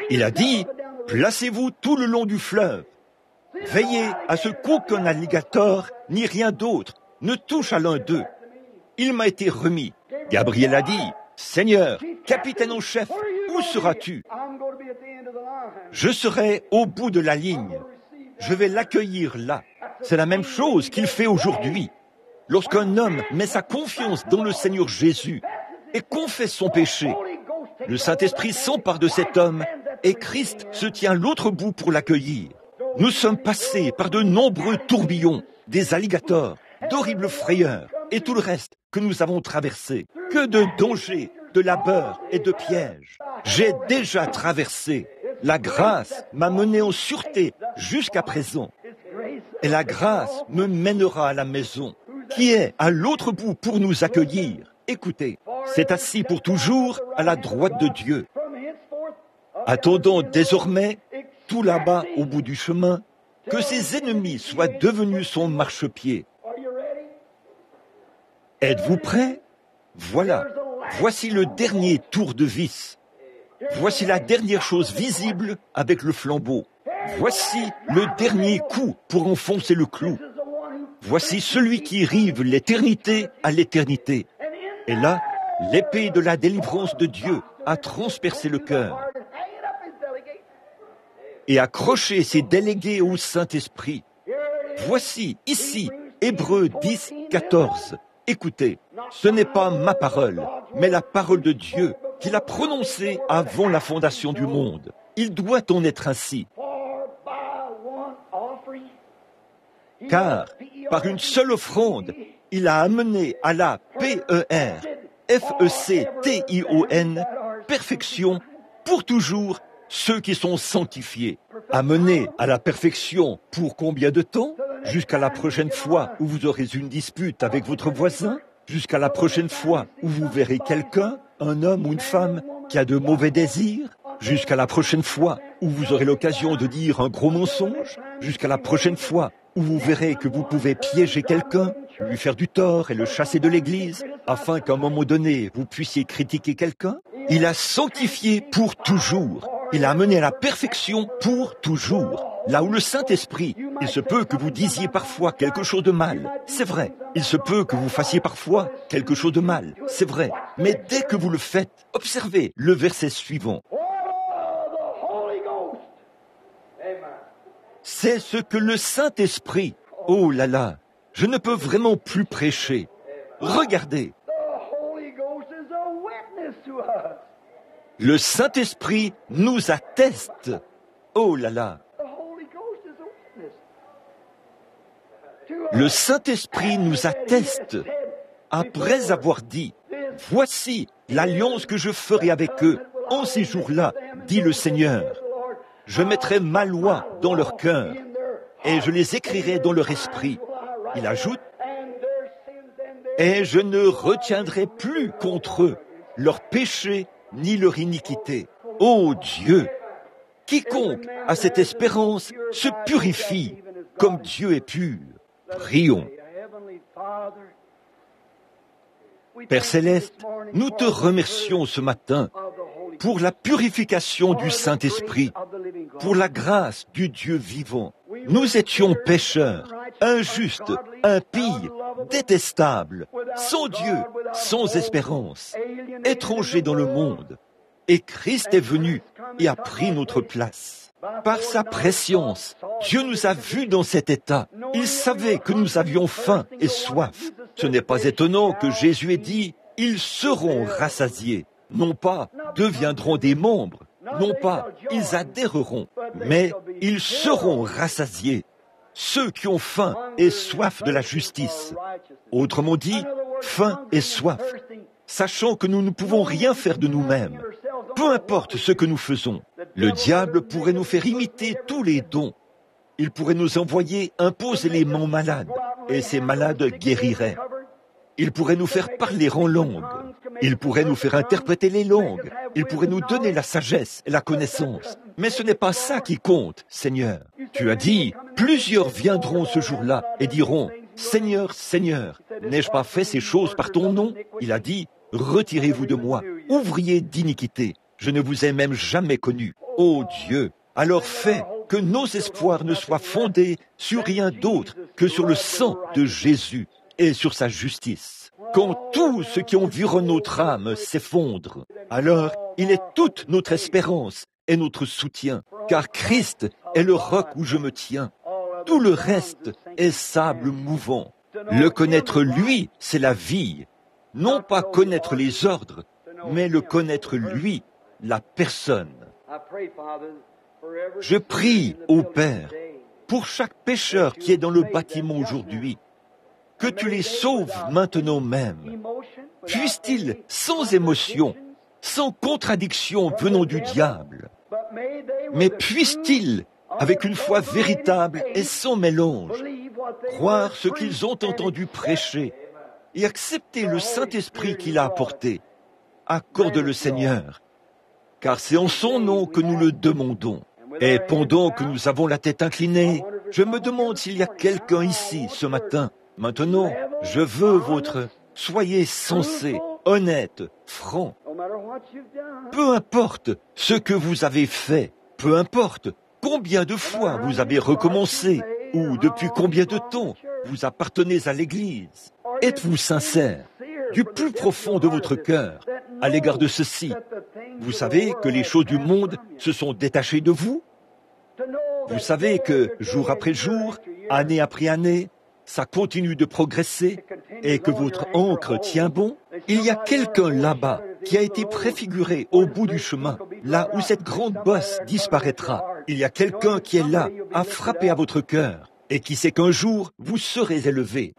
Il a dit, placez-vous tout le long du fleuve. Veillez à ce qu'aucun alligator ni rien d'autre ne touche à l'un d'eux. Il m'a été remis. Gabriel a dit, Seigneur, capitaine en chef, où seras-tu? Je serai au bout de la ligne. Je vais l'accueillir là. C'est la même chose qu'il fait aujourd'hui. Lorsqu'un homme met sa confiance dans le Seigneur Jésus et confesse son péché, le Saint-Esprit s'empare de cet homme et Christ se tient à l'autre bout pour l'accueillir. Nous sommes passés par de nombreux tourbillons, des alligators, d'horribles frayeurs et tout le reste que nous avons traversé. Que de dangers, de labeurs et de pièges. J'ai déjà traversé. La grâce m'a mené en sûreté jusqu'à présent. Et la grâce me mènera à la maison, qui est à l'autre bout pour nous accueillir. Écoutez, c'est assis pour toujours à la droite de Dieu. Attendons désormais, tout là-bas au bout du chemin, que ses ennemis soient devenus son marchepied. Êtes-vous prêts? Voilà, voici le dernier tour de vis. Voici la dernière chose visible avec le flambeau. Voici le dernier coup pour enfoncer le clou. Voici celui qui rive l'éternité à l'éternité. Et là, l'épée de la délivrance de Dieu a transpercé le cœur et accroché ses délégués au Saint-Esprit. Voici ici, Hébreux 10, 14. Écoutez, ce n'est pas ma parole, mais la parole de Dieu qu'il a prononcée avant la fondation du monde. Il doit en être ainsi. Car, par une seule offrande, il a amené à la P-E-R-F-E-C-T-I-O-N, perfection, pour toujours, ceux qui sont sanctifiés. Amené à la perfection pour combien de temps? Jusqu'à la prochaine fois où vous aurez une dispute avec votre voisin? Jusqu'à la prochaine fois où vous verrez quelqu'un, un homme ou une femme, qui a de mauvais désirs? Jusqu'à la prochaine fois où vous aurez l'occasion de dire un gros mensonge? Jusqu'à la prochaine fois où vous verrez que vous pouvez piéger quelqu'un, lui faire du tort et le chasser de l'église, afin qu'à un moment donné, vous puissiez critiquer quelqu'un? Il a sanctifié pour toujours. Il a amené à la perfection pour toujours. Là où le Saint-Esprit, il se peut que vous disiez parfois quelque chose de mal, c'est vrai. Il se peut que vous fassiez parfois quelque chose de mal, c'est vrai. Mais dès que vous le faites, observez le verset suivant. C'est ce que le Saint-Esprit, oh là là, je ne peux vraiment plus prêcher. Regardez. Le Saint-Esprit nous atteste. Oh là là. Le Saint-Esprit nous atteste après avoir dit, voici l'alliance que je ferai avec eux en ces jours-là, dit le Seigneur. Je mettrai ma loi dans leur cœur et je les écrirai dans leur esprit. Il ajoute, et je ne retiendrai plus contre eux leur péché ni leur iniquité. Ô Dieu, quiconque a cette espérance se purifie comme Dieu est pur. Prions. Père Céleste, nous te remercions ce matin pour la purification du Saint-Esprit, pour la grâce du Dieu vivant. Nous étions pécheurs, injustes, impies, détestables, sans Dieu, sans espérance, étrangers dans le monde. Et Christ est venu et a pris notre place. Par sa prescience, Dieu nous a vus dans cet état. Il savait que nous avions faim et soif. Ce n'est pas étonnant que Jésus ait dit « Ils seront rassasiés ». Non pas « deviendront des membres », non pas « ils adhéreront », mais « ils seront rassasiés ». Ceux qui ont faim et soif de la justice. Autrement dit, faim et soif, sachant que nous ne pouvons rien faire de nous-mêmes. Peu importe ce que nous faisons, le diable pourrait nous faire imiter tous les dons. Il pourrait nous envoyer imposer les mains malades, et ces malades guériraient. Il pourrait nous faire parler en langue. Il pourrait nous faire interpréter les langues. Il pourrait nous donner la sagesse et la connaissance. Mais ce n'est pas ça qui compte, Seigneur. Tu as dit, plusieurs viendront ce jour-là et diront, Seigneur, Seigneur, n'ai-je pas fait ces choses par ton nom? Il a dit, retirez-vous de moi, ouvriers d'iniquité. Je ne vous ai même jamais connu. Ô Dieu, alors fais que nos espoirs ne soient fondés sur rien d'autre que sur le sang de Jésus et sur sa justice. Quand tout ce qui environne notre âme s'effondre, alors il est toute notre espérance et notre soutien, car Christ est le roc où je me tiens. Tout le reste est sable mouvant. Le connaître lui, c'est la vie. Non pas connaître les ordres, mais le connaître lui, la personne. Je prie au Père pour chaque pécheur qui est dans le bâtiment aujourd'hui, que tu les sauves maintenant même. Puisse-t-il, sans émotion, sans contradiction venant du diable, mais puisse-t-il, avec une foi véritable et sans mélange, croire ce qu'ils ont entendu prêcher et accepter le Saint-Esprit qu'il a apporté. Accorde le Seigneur, car c'est en son nom que nous le demandons. Et pendant que nous avons la tête inclinée, je me demande s'il y a quelqu'un ici ce matin. Maintenant, je veux votre... Soyez sensé, honnête, franc. Peu importe ce que vous avez fait, peu importe combien de fois vous avez recommencé, ou depuis combien de temps vous appartenez à l'Église. Êtes-vous sincère, du plus profond de votre cœur, à l'égard de ceci? Vous savez que les choses du monde se sont détachées de vous? Vous savez que, jour après jour, année après année, ça continue de progresser et que votre encre tient bon? Il y a quelqu'un là-bas qui a été préfiguré au bout du chemin, là où cette grande bosse disparaîtra. Il y a quelqu'un qui est là, à frapper à votre cœur, et qui sait qu'un jour, vous serez élevé.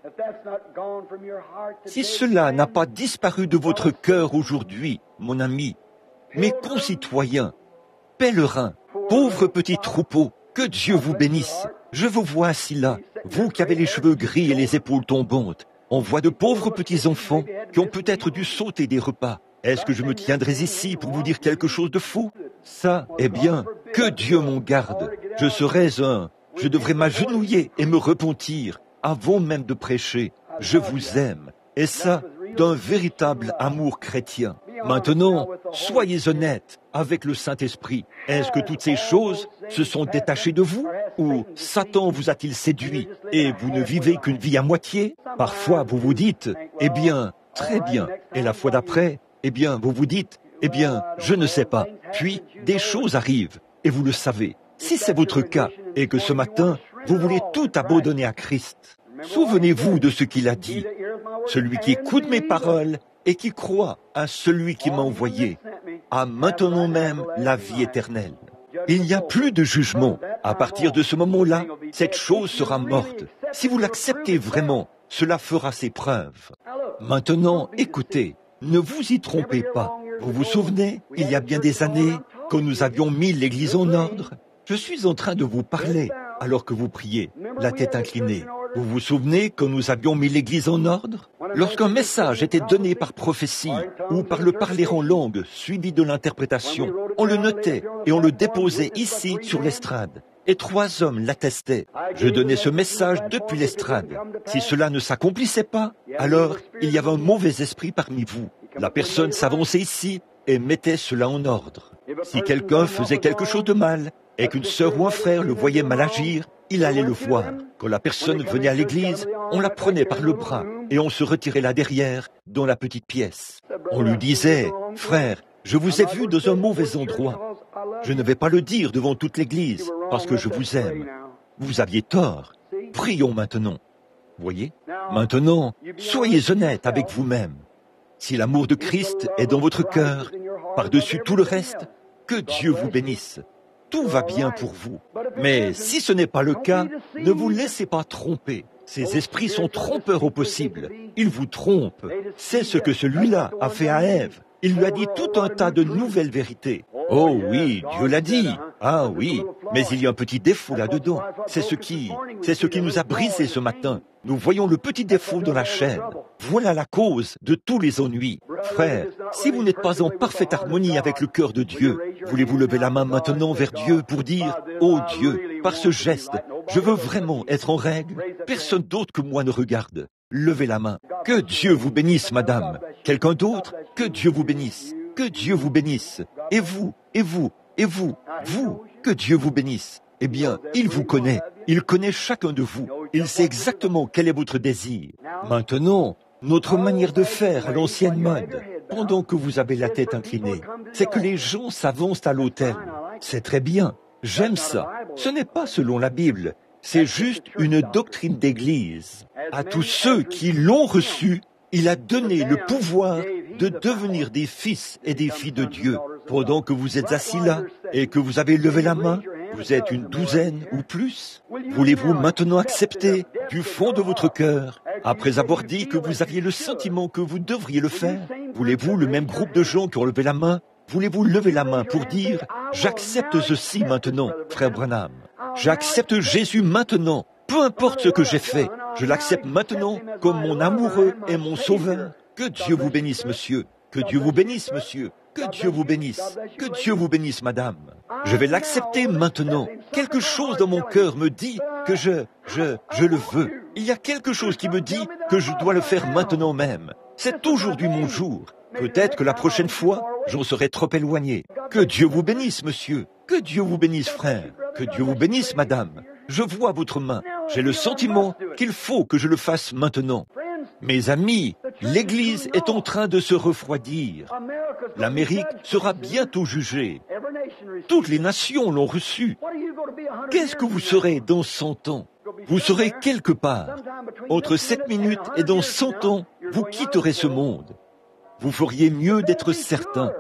Si cela n'a pas disparu de votre cœur aujourd'hui, mon ami, mes concitoyens, pèlerins, pauvres petits troupeaux, que Dieu vous bénisse. Je vous vois assis là, vous qui avez les cheveux gris et les épaules tombantes. On voit de pauvres petits-enfants qui ont peut-être dû sauter des repas. Est-ce que je me tiendrai ici pour vous dire quelque chose de faux? Ça, eh bien, que Dieu m'en garde. Je devrais m'agenouiller et me repentir avant même de prêcher. Je vous aime. Et ça, d'un véritable amour chrétien. Maintenant, soyez honnêtes avec le Saint-Esprit. Est-ce que toutes ces choses se sont détachées de vous? Ou Satan vous a-t-il séduit et vous ne vivez qu'une vie à moitié? Parfois, vous vous dites, eh bien, très bien. Et la fois d'après, eh bien, vous vous dites, eh bien, je ne sais pas. Puis, des choses arrivent, et vous le savez. Si c'est votre cas, et que ce matin, vous voulez tout abandonner à Christ, souvenez-vous de ce qu'il a dit. Celui qui écoute mes paroles et qui croit à celui qui m'a envoyé a maintenant même la vie éternelle. Il n'y a plus de jugement. À partir de ce moment-là, cette chose sera morte. Si vous l'acceptez vraiment, cela fera ses preuves. Maintenant, écoutez, ne vous y trompez pas. Vous vous souvenez, il y a bien des années, quand nous avions mis l'Église en ordre, je suis en train de vous parler alors que vous priez, la tête inclinée. Vous vous souvenez quand nous avions mis l'Église en ordre? Lorsqu'un message était donné par prophétie ou par le parler en langue suivi de l'interprétation, on le notait et on le déposait ici sur l'estrade. Et 3 hommes l'attestaient. Je donnais ce message depuis l'estrade. Si cela ne s'accomplissait pas, alors il y avait un mauvais esprit parmi vous. La personne s'avançait ici et mettait cela en ordre. Si quelqu'un faisait quelque chose de mal et qu'une sœur ou un frère le voyait mal agir, il allait le voir. Quand la personne venait à l'église, on la prenait par le bras et on se retirait là derrière, dans la petite pièce. On lui disait, « Frère, Je vous ai vu dans un mauvais endroit. Je ne vais pas le dire devant toute l'Église, parce que je vous aime. Vous aviez tort. Prions maintenant. Voyez? Maintenant, soyez honnête avec vous-même. Si l'amour de Christ est dans votre cœur, par-dessus tout le reste, que Dieu vous bénisse. Tout va bien pour vous. Mais si ce n'est pas le cas, ne vous laissez pas tromper. Ces esprits sont trompeurs au possible. Ils vous trompent. C'est ce que celui-là a fait à Ève. Il lui a dit tout un tas de nouvelles vérités. Oh oui, Dieu l'a dit. Ah oui, mais il y a un petit défaut là-dedans. C'est ce qui nous a brisés ce matin. Nous voyons le petit défaut dans la chaîne. Voilà la cause de tous les ennuis. Frère, si vous n'êtes pas en parfaite harmonie avec le cœur de Dieu, voulez-vous lever la main maintenant vers Dieu pour dire, « Oh Dieu, par ce geste, je veux vraiment être en règle. Personne d'autre que moi ne regarde. » Levez la main. Que Dieu vous bénisse, madame. Quelqu'un d'autre? Que Dieu vous bénisse. Que Dieu vous bénisse. Et vous, que Dieu vous bénisse. Eh bien, il vous connaît. Il connaît chacun de vous. Il sait exactement quel est votre désir. Maintenant, notre manière de faire à l'ancienne mode, pendant que vous avez la tête inclinée, c'est que les gens s'avancent à l'autel. C'est très bien. J'aime ça. Ce n'est pas selon la Bible. C'est juste une doctrine d'Église. À tous ceux qui l'ont reçu, il a donné le pouvoir de devenir des fils et des filles de Dieu. Pendant que vous êtes assis là et que vous avez levé la main, vous êtes une douzaine ou plus. Voulez-vous maintenant accepter du fond de votre cœur, après avoir dit que vous aviez le sentiment que vous devriez le faire? Voulez-vous, le même groupe de gens qui ont levé la main, voulez-vous lever la main pour dire « J'accepte ceci maintenant, frère Branham. J'accepte Jésus maintenant, peu importe ce que j'ai fait. Je l'accepte maintenant comme mon amoureux et mon sauveur. » Que Dieu vous bénisse, monsieur. Que Dieu vous bénisse, monsieur. Que Dieu vous bénisse. Que Dieu vous bénisse, madame. Je vais l'accepter maintenant. Quelque chose dans mon cœur me dit que je le veux. Il y a quelque chose qui me dit que je dois le faire maintenant même. C'est aujourd'hui mon jour. Peut-être que la prochaine fois, j'en serai trop éloigné. Que Dieu vous bénisse, monsieur. Que Dieu vous bénisse, frère. Que Dieu vous bénisse, madame. Je vois votre main. J'ai le sentiment qu'il faut que je le fasse maintenant. Mes amis, l'Église est en train de se refroidir. L'Amérique sera bientôt jugée. Toutes les nations l'ont reçu. Qu'est-ce que vous serez dans 100 ans? Vous serez quelque part. Entre 7 minutes et dans 100 ans, vous quitterez ce monde. Vous feriez mieux d'être certain.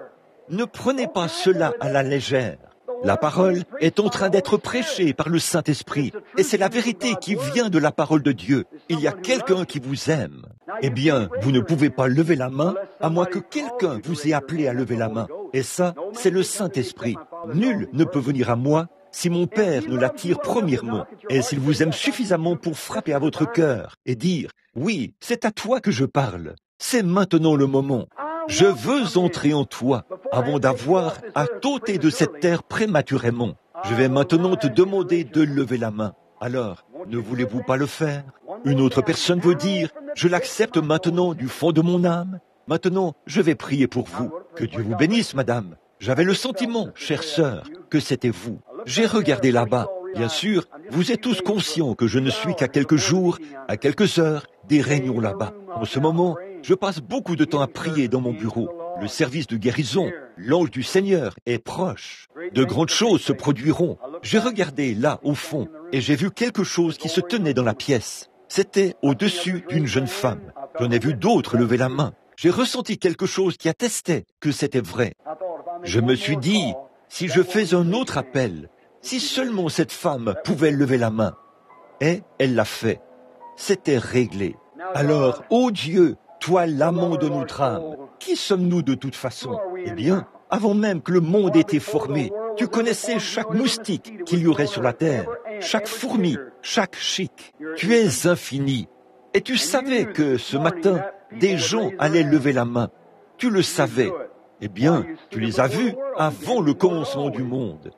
Ne prenez pas cela à la légère. La parole est en train d'être prêchée par le Saint-Esprit, et c'est la vérité qui vient de la parole de Dieu. Il y a quelqu'un qui vous aime. Eh bien, vous ne pouvez pas lever la main, à moins que quelqu'un vous ait appelé à lever la main. Et ça, c'est le Saint-Esprit. Nul ne peut venir à moi si mon Père ne l'attire premièrement, et s'il vous aime suffisamment pour frapper à votre cœur et dire « Oui, c'est à toi que je parle. C'est maintenant le moment. Je veux entrer en toi avant d'avoir à t'ôter de cette terre prématurément. Je vais maintenant te demander de lever la main. Alors, ne voulez-vous pas le faire? Une autre personne veut dire, je l'accepte maintenant du fond de mon âme. Maintenant, je vais prier pour vous. Que Dieu vous bénisse, madame. J'avais le sentiment, chère sœur, que c'était vous. J'ai regardé là-bas. Bien sûr, vous êtes tous conscients que je ne suis qu'à quelques jours, à quelques heures, des réunions là-bas. En ce moment, je passe beaucoup de temps à prier dans mon bureau. Le service de guérison, l'ange du Seigneur est proche. De grandes choses se produiront. J'ai regardé là, au fond, et j'ai vu quelque chose qui se tenait dans la pièce. C'était au-dessus d'une jeune femme. J'en ai vu d'autres lever la main. J'ai ressenti quelque chose qui attestait que c'était vrai. Je me suis dit, si je fais un autre appel, si seulement cette femme pouvait lever la main. Et elle l'a fait. C'était réglé. Alors, ô Dieu, toi l'amant de notre âme, qui sommes-nous de toute façon? Eh bien, avant même que le monde ait été formé, tu connaissais chaque moustique qu'il y aurait sur la terre, chaque fourmi, chaque chic. Tu es infini. Et tu savais que ce matin, des gens allaient lever la main. Tu le savais. Eh bien, tu les as vus avant le commencement du monde.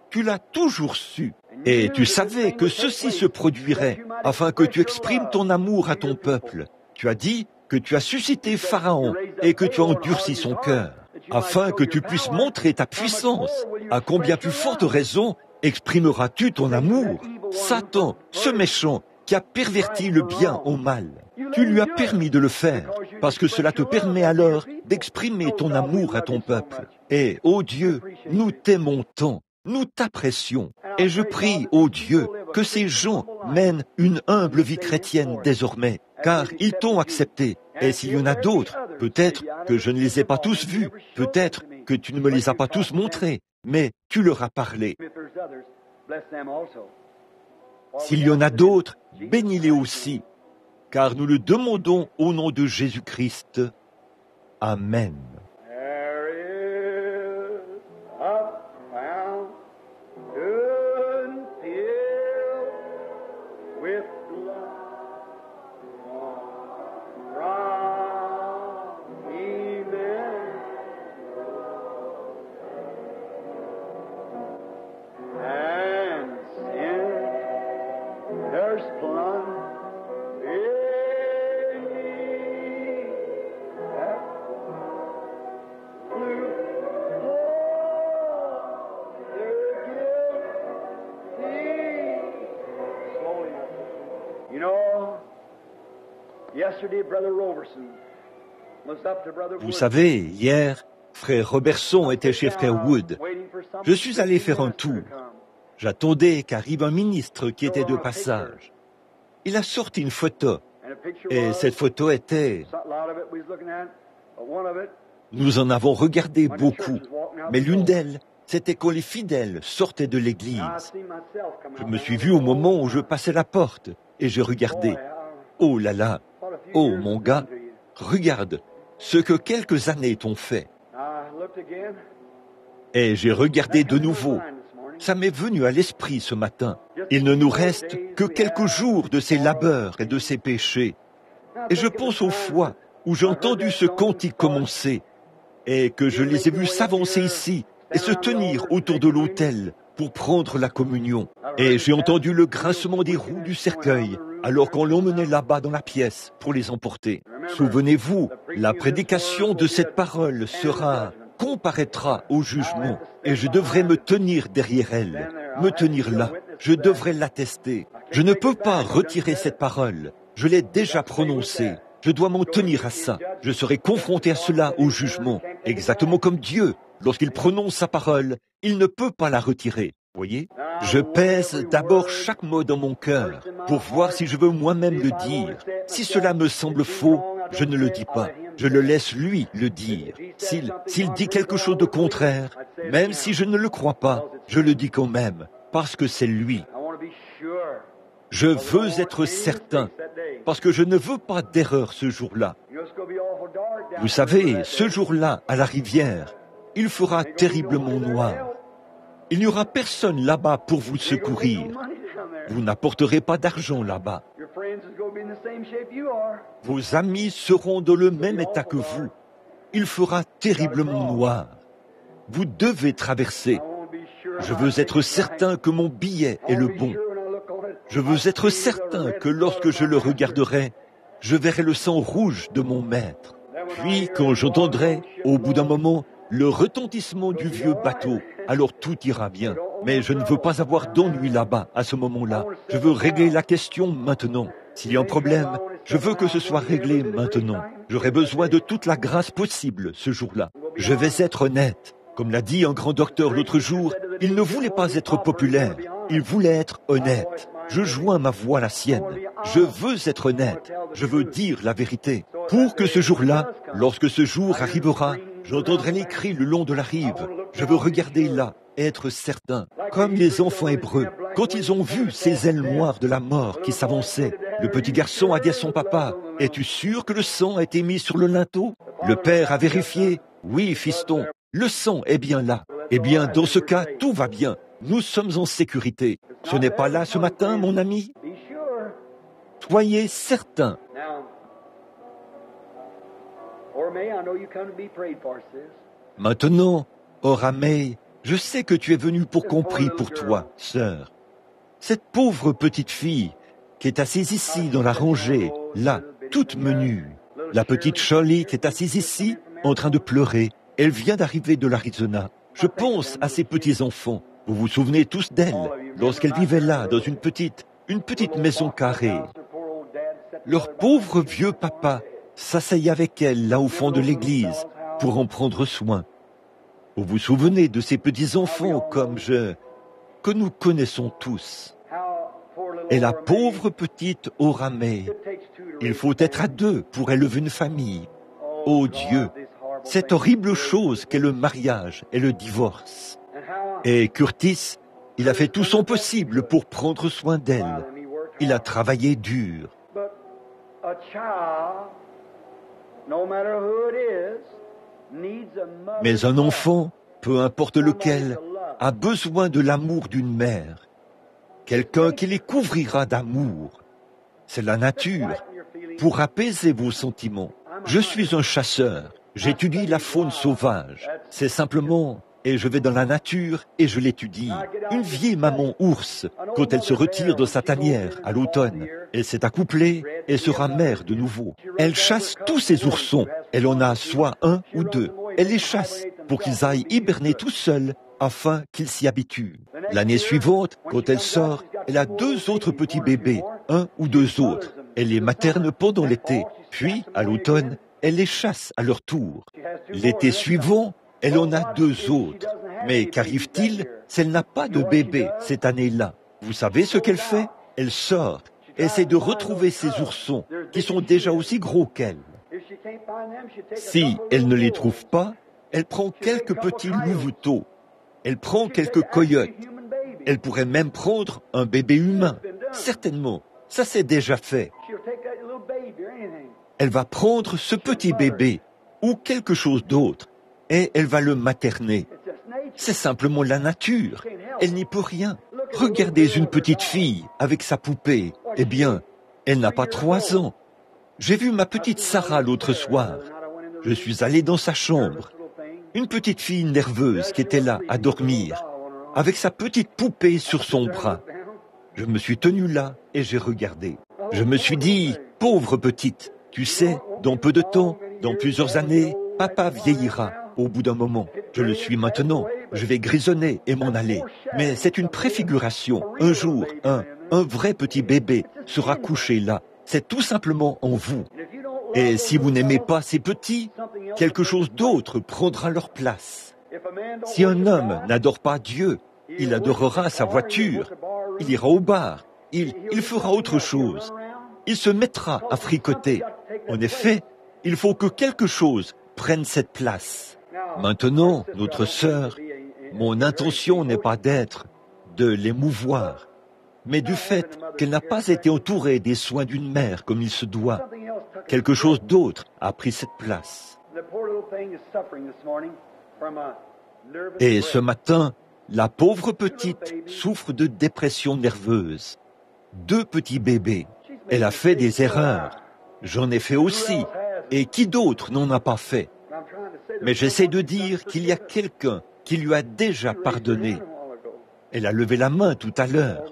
Tu l'as toujours su. Et tu savais que ceci se produirait afin que tu exprimes ton amour à ton peuple. Tu as dit que tu as suscité Pharaon et que tu as endurci son cœur, afin que tu puisses montrer ta puissance. À combien plus forte raison exprimeras-tu ton amour? Satan, ce méchant, qui a perverti le bien au mal. Tu lui as permis de le faire, parce que cela te permet alors d'exprimer ton amour à ton peuple. Et, ô Dieu, nous t'aimons tant, nous t'apprécions. Et je prie, ô Dieu, que ces gens mènent une humble vie chrétienne désormais, car ils t'ont accepté. Et s'il y en a d'autres, peut-être que je ne les ai pas tous vus, peut-être que tu ne me les as pas tous montrés, mais tu leur as parlé. S'il y en a d'autres, bénis-les aussi, car nous le demandons au nom de Jésus-Christ. Amen. Vous savez, hier, frère Robertson était chez frère Wood. Je suis allé faire un tour. J'attendais qu'arrive un ministre qui était de passage. Il a sorti une photo. Et cette photo était... Nous en avons regardé beaucoup. Mais l'une d'elles, c'était quand les fidèles sortaient de l'église. Je me suis vu au moment où je passais la porte et je regardais. Oh là là! Oh mon gars, regarde ce que quelques années t'ont fait. Et j'ai regardé de nouveau. Ça m'est venu à l'esprit ce matin. Il ne nous reste que quelques jours de ces labeurs et de ces péchés. Et je pense aux fois où j'ai entendu ce cantique commencer et que je les ai vus s'avancer ici et se tenir autour de l'autel pour prendre la communion. Et j'ai entendu le grincement des roues du cercueil alors qu'on l'emmenait là-bas dans la pièce pour les emporter. Souvenez-vous, la prédication de cette parole comparaîtra au jugement, et je devrais me tenir derrière elle, me tenir là, je devrais l'attester. Je ne peux pas retirer cette parole, je l'ai déjà prononcée, je dois m'en tenir à ça, je serai confronté à cela au jugement, exactement comme Dieu, lorsqu'il prononce sa parole, il ne peut pas la retirer. Voyez, je pèse d'abord chaque mot dans mon cœur pour voir si je veux moi-même le dire. Si cela me semble faux, je ne le dis pas. Je le laisse lui le dire. S'il dit quelque chose de contraire, même si je ne le crois pas, je le dis quand même, parce que c'est lui. Je veux être certain, parce que je ne veux pas d'erreur ce jour-là. Vous savez, ce jour-là, à la rivière, il fera terriblement noir. Il n'y aura personne là-bas pour vous secourir. Vous n'apporterez pas d'argent là-bas. Vos amis seront dans le même état que vous. Il fera terriblement noir. Vous devez traverser. Je veux être certain que mon billet est le bon. Je veux être certain que lorsque je le regarderai, je verrai le sang rouge de mon maître. Puis, quand j'entendrai, au bout d'un moment, le retentissement du vieux bateau, alors tout ira bien. Mais je ne veux pas avoir d'ennui là-bas, à ce moment-là. Je veux régler la question maintenant. S'il y a un problème, je veux que ce soit réglé maintenant. J'aurai besoin de toute la grâce possible ce jour-là. Je vais être honnête. Comme l'a dit un grand docteur l'autre jour, il ne voulait pas être populaire. Il voulait être honnête. Je joins ma voix à la sienne. Je veux être honnête. Je veux dire la vérité. Pour que ce jour-là, lorsque ce jour arrivera, j'entendrai les cris le long de la rive. Je veux regarder là, être certain. Comme les enfants hébreux, quand ils ont vu ces ailes noires de la mort qui s'avançaient, le petit garçon a dit à son papa, « Es-tu sûr que le sang a été mis sur le linteau ?» Le père a vérifié, « Oui, fiston, le sang est bien là. » Eh bien, dans ce cas, tout va bien. Nous sommes en sécurité. Ce n'est pas là ce matin, mon ami? Soyez certain. Maintenant, Oramei, je sais que tu es venu pour qu'on prie pour toi, sœur. Cette pauvre petite fille qui est assise ici dans la rangée, là, toute menue. La petite Shirley qui est assise ici, en train de pleurer. Elle vient d'arriver de l'Arizona. Je pense à ces petits-enfants. Vous vous souvenez tous d'elle, lorsqu'elle vivait là, dans une petite maison carrée. Leur pauvre vieux papa s'asseyait avec elle là au fond de l'église, pour en prendre soin. Vous vous souvenez de ces petits-enfants que nous connaissons tous. Et la pauvre petite Oramé, il faut être à deux pour élever une famille. Oh Dieu, cette horrible chose qu'est le mariage et le divorce. Et Curtis, il a fait tout son possible pour prendre soin d'elle. Il a travaillé dur. Mais un enfant, peu importe lequel, a besoin de l'amour d'une mère. Quelqu'un qui les couvrira d'amour. C'est la nature. Pour apaiser vos sentiments. Je suis un chasseur. J'étudie la faune sauvage. C'est simplement... Et je vais dans la nature et je l'étudie. Une vieille maman ours, quand elle se retire de sa tanière à l'automne, elle s'est accouplée et sera mère de nouveau. Elle chasse tous ses oursons. Elle en a soit un ou deux. Elle les chasse pour qu'ils aillent hiberner tout seuls afin qu'ils s'y habituent. L'année suivante, quand elle sort, elle a deux autres petits bébés, un ou deux autres. Elle les materne pendant l'été. Puis, à l'automne, elle les chasse à leur tour. L'été suivant, elle en a deux autres. Mais qu'arrive-t-il si elle n'a pas de bébé cette année-là? Vous savez ce qu'elle fait? Elle sort, essaie de retrouver ses oursons, qui sont déjà aussi gros qu'elle. Si elle ne les trouve pas, elle prend quelques petits louveteaux. Elle prend quelques coyotes. Elle pourrait même prendre un bébé humain. Certainement, ça c'est déjà fait. Elle va prendre ce petit bébé, ou quelque chose d'autre, et elle va le materner. C'est simplement la nature. Elle n'y peut rien. Regardez une petite fille avec sa poupée. Eh bien, elle n'a pas 3 ans. J'ai vu ma petite Sarah l'autre soir. Je suis allé dans sa chambre. Une petite fille nerveuse qui était là à dormir, avec sa petite poupée sur son bras. Je me suis tenu là et j'ai regardé. Je me suis dit, pauvre petite, tu sais, dans peu de temps, dans plusieurs années, papa vieillira. Au bout d'un moment, je le suis maintenant, je vais grisonner et m'en aller. Mais c'est une préfiguration. Un jour, un vrai petit bébé sera couché là. C'est tout simplement en vous. Et si vous n'aimez pas ces petits, quelque chose d'autre prendra leur place. Si un homme n'adore pas Dieu, il adorera sa voiture, il ira au bar, il fera autre chose. Il se mettra à fricoter. En effet, il faut que quelque chose prenne cette place. Maintenant, notre sœur, mon intention n'est pas de l'émouvoir, mais du fait qu'elle n'a pas été entourée des soins d'une mère comme il se doit. Quelque chose d'autre a pris cette place. Et ce matin, la pauvre petite souffre de dépression nerveuse. 2 petits bébés. Elle a fait des erreurs. J'en ai fait aussi. Et qui d'autre n'en a pas fait? Mais j'essaie de dire qu'il y a quelqu'un qui lui a déjà pardonné. Elle a levé la main tout à l'heure.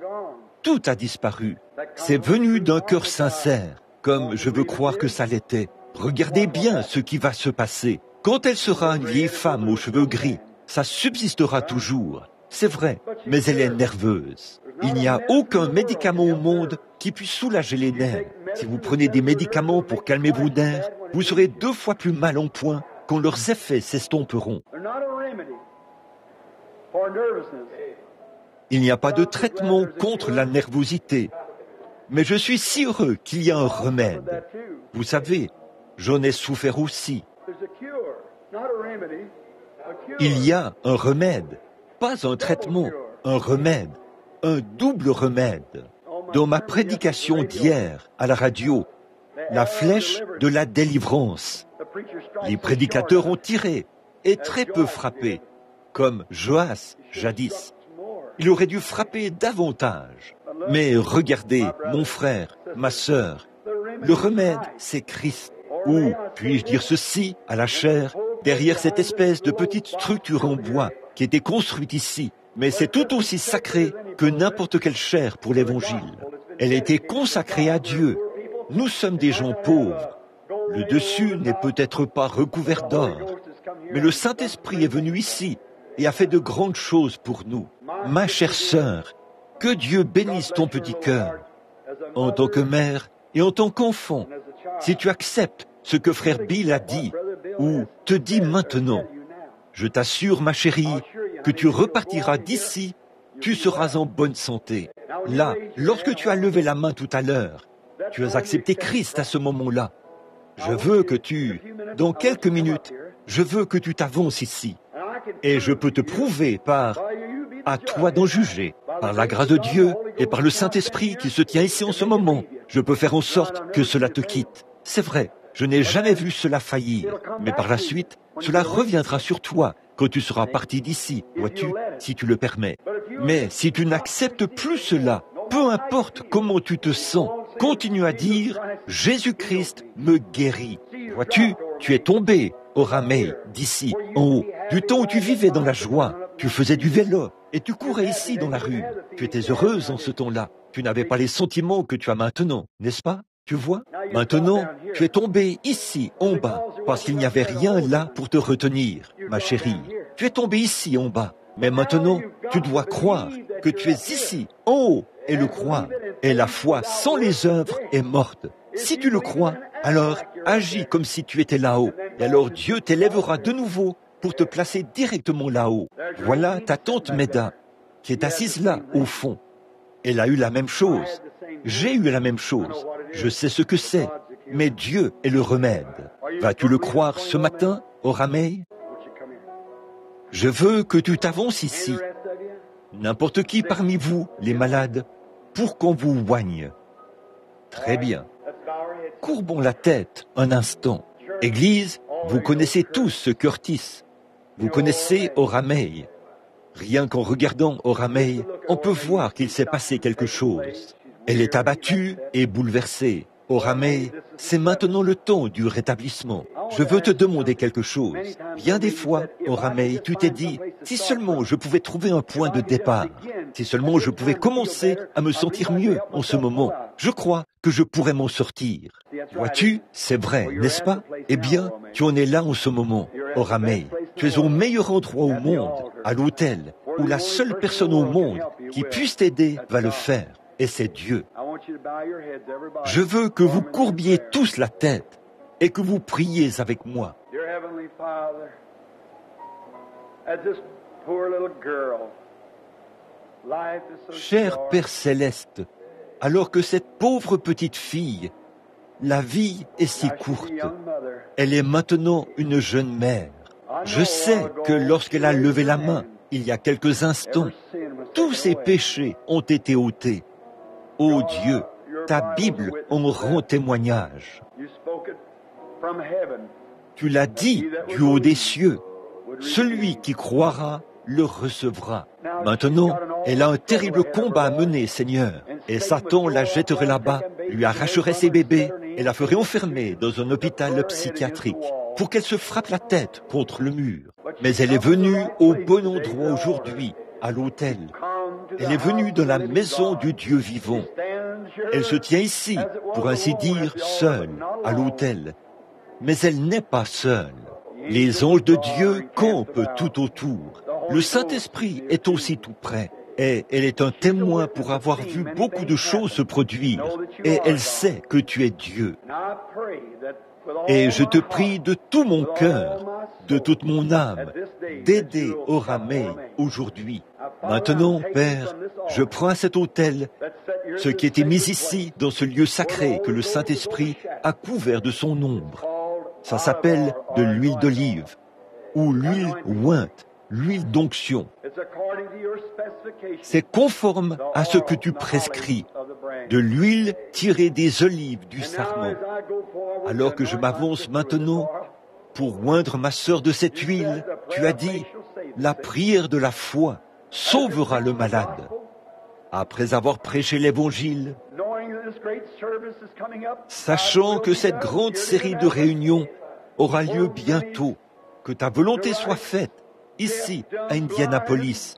Tout a disparu. C'est venu d'un cœur sincère, comme je veux croire que ça l'était. Regardez bien ce qui va se passer. Quand elle sera une vieille femme aux cheveux gris, ça subsistera toujours. C'est vrai, mais elle est nerveuse. Il n'y a aucun médicament au monde qui puisse soulager les nerfs. Si vous prenez des médicaments pour calmer vos nerfs, vous serez 2 fois plus mal en point quand leurs effets s'estomperont. Il n'y a pas de traitement contre la nervosité. Mais je suis si heureux qu'il y a un remède. Vous savez, j'en ai souffert aussi. Il y a un remède, pas un traitement, un remède, un double remède. Dans ma prédication d'hier à la radio, la flèche de la délivrance. Les prédicateurs ont tiré et très peu frappé, comme Joas jadis. Il aurait dû frapper davantage. Mais regardez, mon frère, ma sœur, le remède, c'est Christ. Ou, puis-je dire ceci, à la chair, derrière cette espèce de petite structure en bois qui était construite ici, mais c'est tout aussi sacré que n'importe quelle chair pour l'Évangile. Elle a été consacrée à Dieu. Nous sommes des gens pauvres. Le dessus n'est peut-être pas recouvert d'or, mais le Saint-Esprit est venu ici et a fait de grandes choses pour nous. Ma chère sœur, que Dieu bénisse ton petit cœur. En tant que mère et en tant qu'enfant, si tu acceptes ce que frère Bill a dit, ou te dit maintenant, je t'assure, ma chérie, que tu repartiras d'ici, tu seras en bonne santé. Là, lorsque tu as levé la main tout à l'heure, tu as accepté Christ à ce moment-là. Je veux que dans quelques minutes, je veux que tu t'avances ici. Et je peux te prouver à toi d'en juger, par la grâce de Dieu et par le Saint-Esprit qui se tient ici en ce moment. Je peux faire en sorte que cela te quitte. C'est vrai, je n'ai jamais vu cela faillir. Mais par la suite, cela reviendra sur toi quand tu seras parti d'ici, vois-tu, si tu le permets. Mais si tu n'acceptes plus cela, peu importe comment tu te sens, continue à dire « Jésus-Christ me guérit ». Vois-tu, tu es tombé au Ramey, d'ici, en haut, du temps où tu vivais dans la joie. Tu faisais du vélo et tu courais ici dans la rue. Tu étais heureuse en ce temps-là. Tu n'avais pas les sentiments que tu as maintenant, n'est-ce pas? Tu vois? Maintenant, tu es tombé ici, en bas, parce qu'il n'y avait rien là pour te retenir, ma chérie. Tu es tombé ici, en bas. Mais maintenant, tu dois croire que tu es ici, en haut, et le croire. Et la foi sans les œuvres est morte. Si tu le crois, alors agis comme si tu étais là-haut. Et alors Dieu t'élèvera de nouveau pour te placer directement là-haut. Voilà ta tante Meda, qui est assise là, au fond. Elle a eu la même chose. J'ai eu la même chose. Je sais ce que c'est. Mais Dieu est le remède. Vas-tu le croire ce matin, au Ramey? Je veux que tu t'avances ici. N'importe qui parmi vous, les malades, pour qu'on vous oigne. Très bien. Courbons la tête un instant. Église, vous connaissez tous Curtis. Vous connaissez au Ramey. Rien qu'en regardant au Ramey, on peut voir qu'il s'est passé quelque chose. Elle est abattue et bouleversée. Au Ramey, c'est maintenant le temps du rétablissement. Je veux te demander quelque chose. Bien des fois, au Ramey, tu t'es dit, si seulement je pouvais trouver un point de départ, si seulement je pouvais commencer à me sentir mieux en ce moment, je crois que je pourrais m'en sortir. Vois-tu, c'est vrai, n'est-ce pas? Eh bien, tu en es là en ce moment, au Ramey. Tu es au meilleur endroit au monde, à l'hôtel, où la seule personne au monde qui puisse t'aider va le faire. Et c'est Dieu. Je veux que vous courbiez tous la tête et que vous priez avec moi. Cher Père Céleste, alors que cette pauvre petite fille, la vie est si courte, elle est maintenant une jeune mère. Je sais que lorsqu'elle a levé la main, il y a quelques instants, tous ses péchés ont été ôtés. Ô Dieu, ta Bible en rend témoignage. Tu l'as dit du haut des cieux. Celui qui croira le recevra. Maintenant, elle a un terrible combat à mener, Seigneur. Et Satan la jetterait là-bas, lui arracherait ses bébés et la ferait enfermer dans un hôpital psychiatrique pour qu'elle se frappe la tête contre le mur. Mais elle est venue au bon endroit aujourd'hui, à l'autel. Elle est venue dans la maison du Dieu vivant. Elle se tient ici, pour ainsi dire, seule, à l'autel. Mais elle n'est pas seule. Les anges de Dieu campent tout autour. Le Saint-Esprit est aussi tout près. Et elle est un témoin pour avoir vu beaucoup de choses se produire. Et elle sait que tu es Dieu. Et je te prie de tout mon cœur, de toute mon âme, d'aider au Ramey aujourd'hui. Maintenant, Père, je prends à cet autel ce qui était mis ici dans ce lieu sacré que le Saint-Esprit a couvert de son ombre. Ça s'appelle de l'huile d'olive ou l'huile ointe, l'huile d'onction. C'est conforme à ce que tu prescris, de l'huile tirée des olives du sarment. Alors que je m'avance maintenant pour oindre ma sœur de cette huile, tu as dit, la prière de la foi sauvera le malade. Après avoir prêché l'Évangile, sachant que cette grande série de réunions aura lieu bientôt, que ta volonté soit faite ici, à Indianapolis,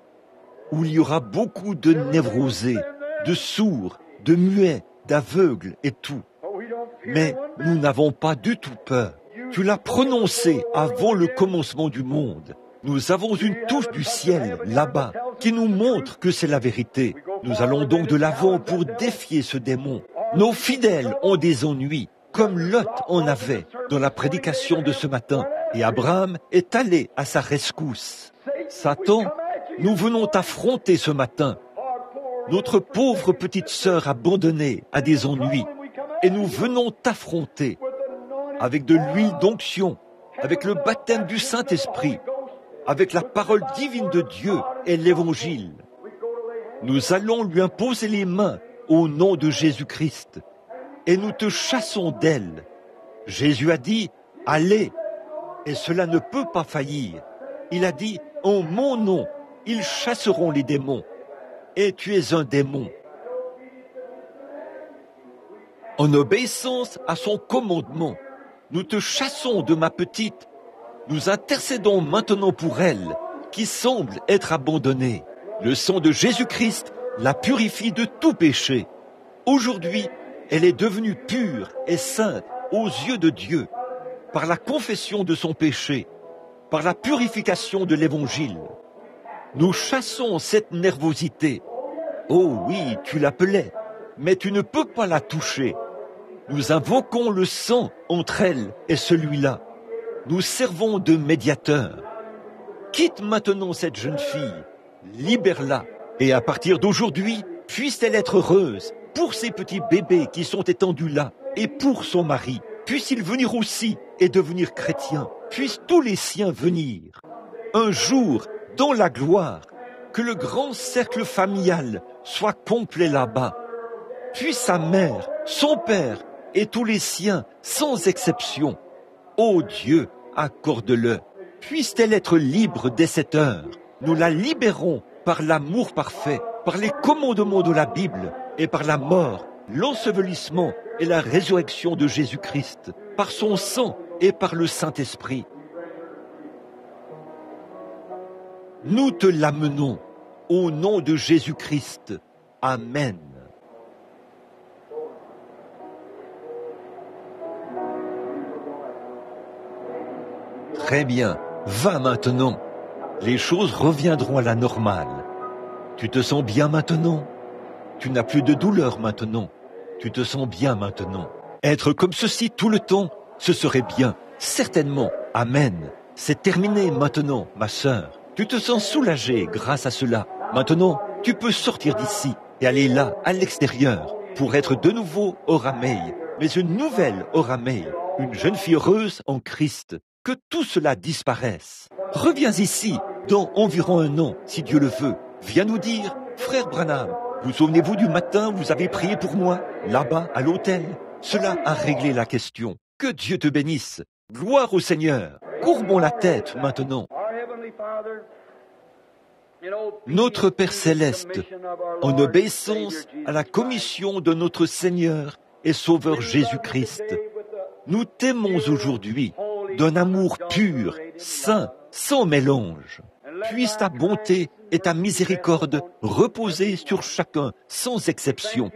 où il y aura beaucoup de névrosés, de sourds, de muets, d'aveugles et tout. Mais nous n'avons pas du tout peur. Tu l'as prononcé avant le commencement du monde. Nous avons une touche du ciel, là-bas, qui nous montre que c'est la vérité. Nous allons donc de l'avant pour défier ce démon. Nos fidèles ont des ennuis, comme Lot en avait dans la prédication de ce matin. Et Abraham est allé à sa rescousse. Satan, nous venons t'affronter ce matin. Notre pauvre petite sœur abandonnée a des ennuis. Et nous venons t'affronter avec de l'huile d'onction, avec le baptême du Saint-Esprit, avec la parole divine de Dieu et l'Évangile. Nous allons lui imposer les mains au nom de Jésus-Christ et nous te chassons d'elle. Jésus a dit, allez, et cela ne peut pas faillir. Il a dit, en mon nom, ils chasseront les démons. Et tu es un démon. En obéissance à son commandement, nous te chassons de ma petite. Nous intercédons maintenant pour elle, qui semble être abandonnée. Le sang de Jésus-Christ la purifie de tout péché. Aujourd'hui, elle est devenue pure et sainte aux yeux de Dieu, par la confession de son péché, par la purification de l'Évangile. Nous chassons cette nervosité. Oh oui, tu l'appelais, mais tu ne peux pas la toucher. Nous invoquons le sang entre elle et celui-là. Nous servons de médiateur. Quitte maintenant cette jeune fille, libère-la, et à partir d'aujourd'hui, puisse-t-elle être heureuse pour ces petits bébés qui sont étendus là, et pour son mari. Puisse-t-il venir aussi et devenir chrétien. Puissent tous les siens venir. Un jour, dans la gloire, que le grand cercle familial soit complet là-bas. Puis sa mère, son père et tous les siens, sans exception. Ô Dieu, accorde-le. Puisse-t-elle être libre dès cette heure. Nous la libérons par l'amour parfait, par les commandements de la Bible et par la mort, l'ensevelissement et la résurrection de Jésus-Christ, par son sang et par le Saint-Esprit. Nous te l'amenons au nom de Jésus-Christ. Amen. Très bien, va maintenant. Les choses reviendront à la normale. Tu te sens bien maintenant? Tu n'as plus de douleur maintenant. Tu te sens bien maintenant. Être comme ceci tout le temps, ce serait bien, certainement. Amen. C'est terminé maintenant, ma sœur. Tu te sens soulagée grâce à cela. Maintenant, tu peux sortir d'ici et aller là, à l'extérieur, pour être de nouveau Orameille, mais une nouvelle Orameille, une jeune fille heureuse en Christ. Que tout cela disparaisse. Reviens ici, dans environ un an, si Dieu le veut. Viens nous dire, frère Branham, vous souvenez-vous du matin, vous avez prié pour moi, là-bas, à l'hôtel? Cela a réglé la question. Que Dieu te bénisse. Gloire au Seigneur. Courbons la tête maintenant. Notre Père Céleste, en obéissance à la commission de notre Seigneur et Sauveur Jésus-Christ, nous t'aimons aujourd'hui d'un amour pur, saint, sans mélange. Puisse ta bonté et ta miséricorde reposer sur chacun, sans exception.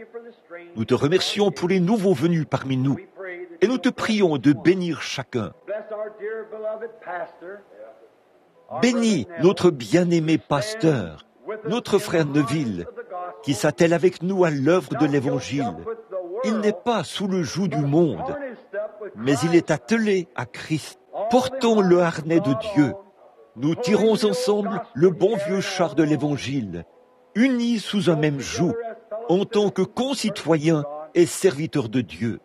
Nous te remercions pour les nouveaux venus parmi nous et nous te prions de bénir chacun. Bénis notre bien-aimé pasteur, notre frère Neville, qui s'attelle avec nous à l'œuvre de l'Évangile. Il n'est pas sous le joug du monde, mais il est attelé à Christ. Portons le harnais de Dieu. Nous tirons ensemble le bon vieux char de l'Évangile, unis sous un même joug, en tant que concitoyens et serviteurs de Dieu.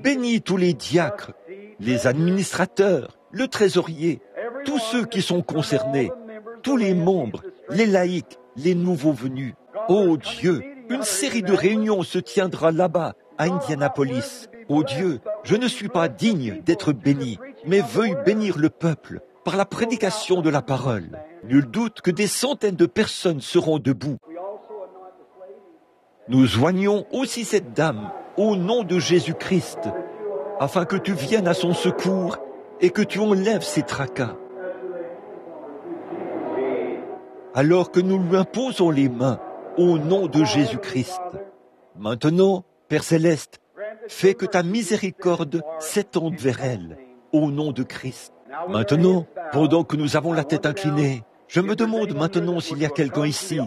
Bénis tous les diacres, les administrateurs, le trésorier, tous ceux qui sont concernés, tous les membres, les laïcs, les nouveaux venus. Ô Dieu, une série de réunions se tiendra là-bas, à Indianapolis. Ô Dieu, je ne suis pas digne d'être béni, mais veuille bénir le peuple par la prédication de la parole. Nul doute que des centaines de personnes seront debout. Nous joignons aussi cette dame au nom de Jésus-Christ, afin que tu viennes à son secours et que tu enlèves ses tracas. Alors que nous lui imposons les mains au nom de Jésus-Christ. Maintenant, Père Céleste, fais que ta miséricorde s'étende vers elle, au nom de Christ. Maintenant, pendant que nous avons la tête inclinée, je me demande maintenant s'il y a quelqu'un ici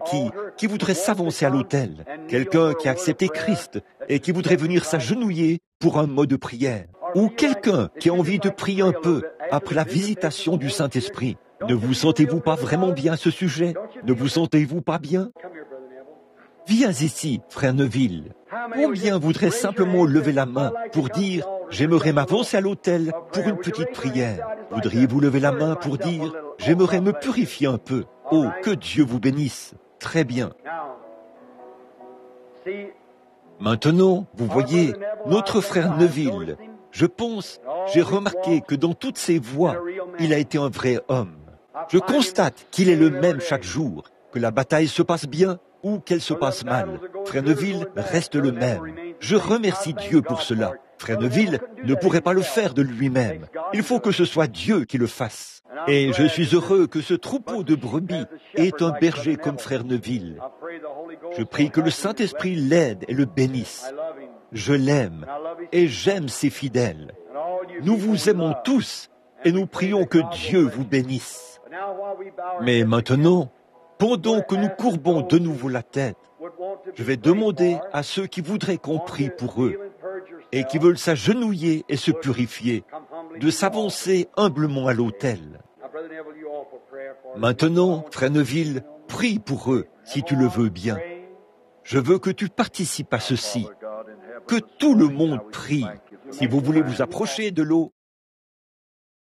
qui voudrait s'avancer à l'autel, quelqu'un qui a accepté Christ et qui voudrait venir s'agenouiller pour un mot de prière, ou quelqu'un qui a envie de prier un peu après la visitation du Saint-Esprit. Ne vous sentez-vous pas vraiment bien à ce sujet? Ne vous sentez-vous pas bien? Viens ici, frère Neville. Combien voudraient simplement lever la main pour dire « J'aimerais m'avancer à l'autel pour une petite prière ». Voudriez-vous lever la main pour dire « J'aimerais me purifier un peu ». Oh, que Dieu vous bénisse. Très bien. Maintenant, vous voyez, notre frère Neville, je pense, j'ai remarqué que dans toutes ses voies, il a été un vrai homme. Je constate qu'il est le même chaque jour, que la bataille se passe bien ou qu'elle se passe mal. Frère Neville reste le même. Je remercie Dieu pour cela. Frère Neville ne pourrait pas le faire de lui-même. Il faut que ce soit Dieu qui le fasse. Et je suis heureux que ce troupeau de brebis ait un berger comme frère Neville. Je prie que le Saint-Esprit l'aide et le bénisse. Je l'aime et j'aime ses fidèles. Nous vous aimons tous et nous prions que Dieu vous bénisse. Mais maintenant, pendant que nous courbons de nouveau la tête, je vais demander à ceux qui voudraient qu'on prie pour eux et qui veulent s'agenouiller et se purifier, de s'avancer humblement à l'autel. Maintenant, frère Neville, prie pour eux, si tu le veux bien. Je veux que tu participes à ceci, que tout le monde prie. Si vous voulez vous approcher de l'eau,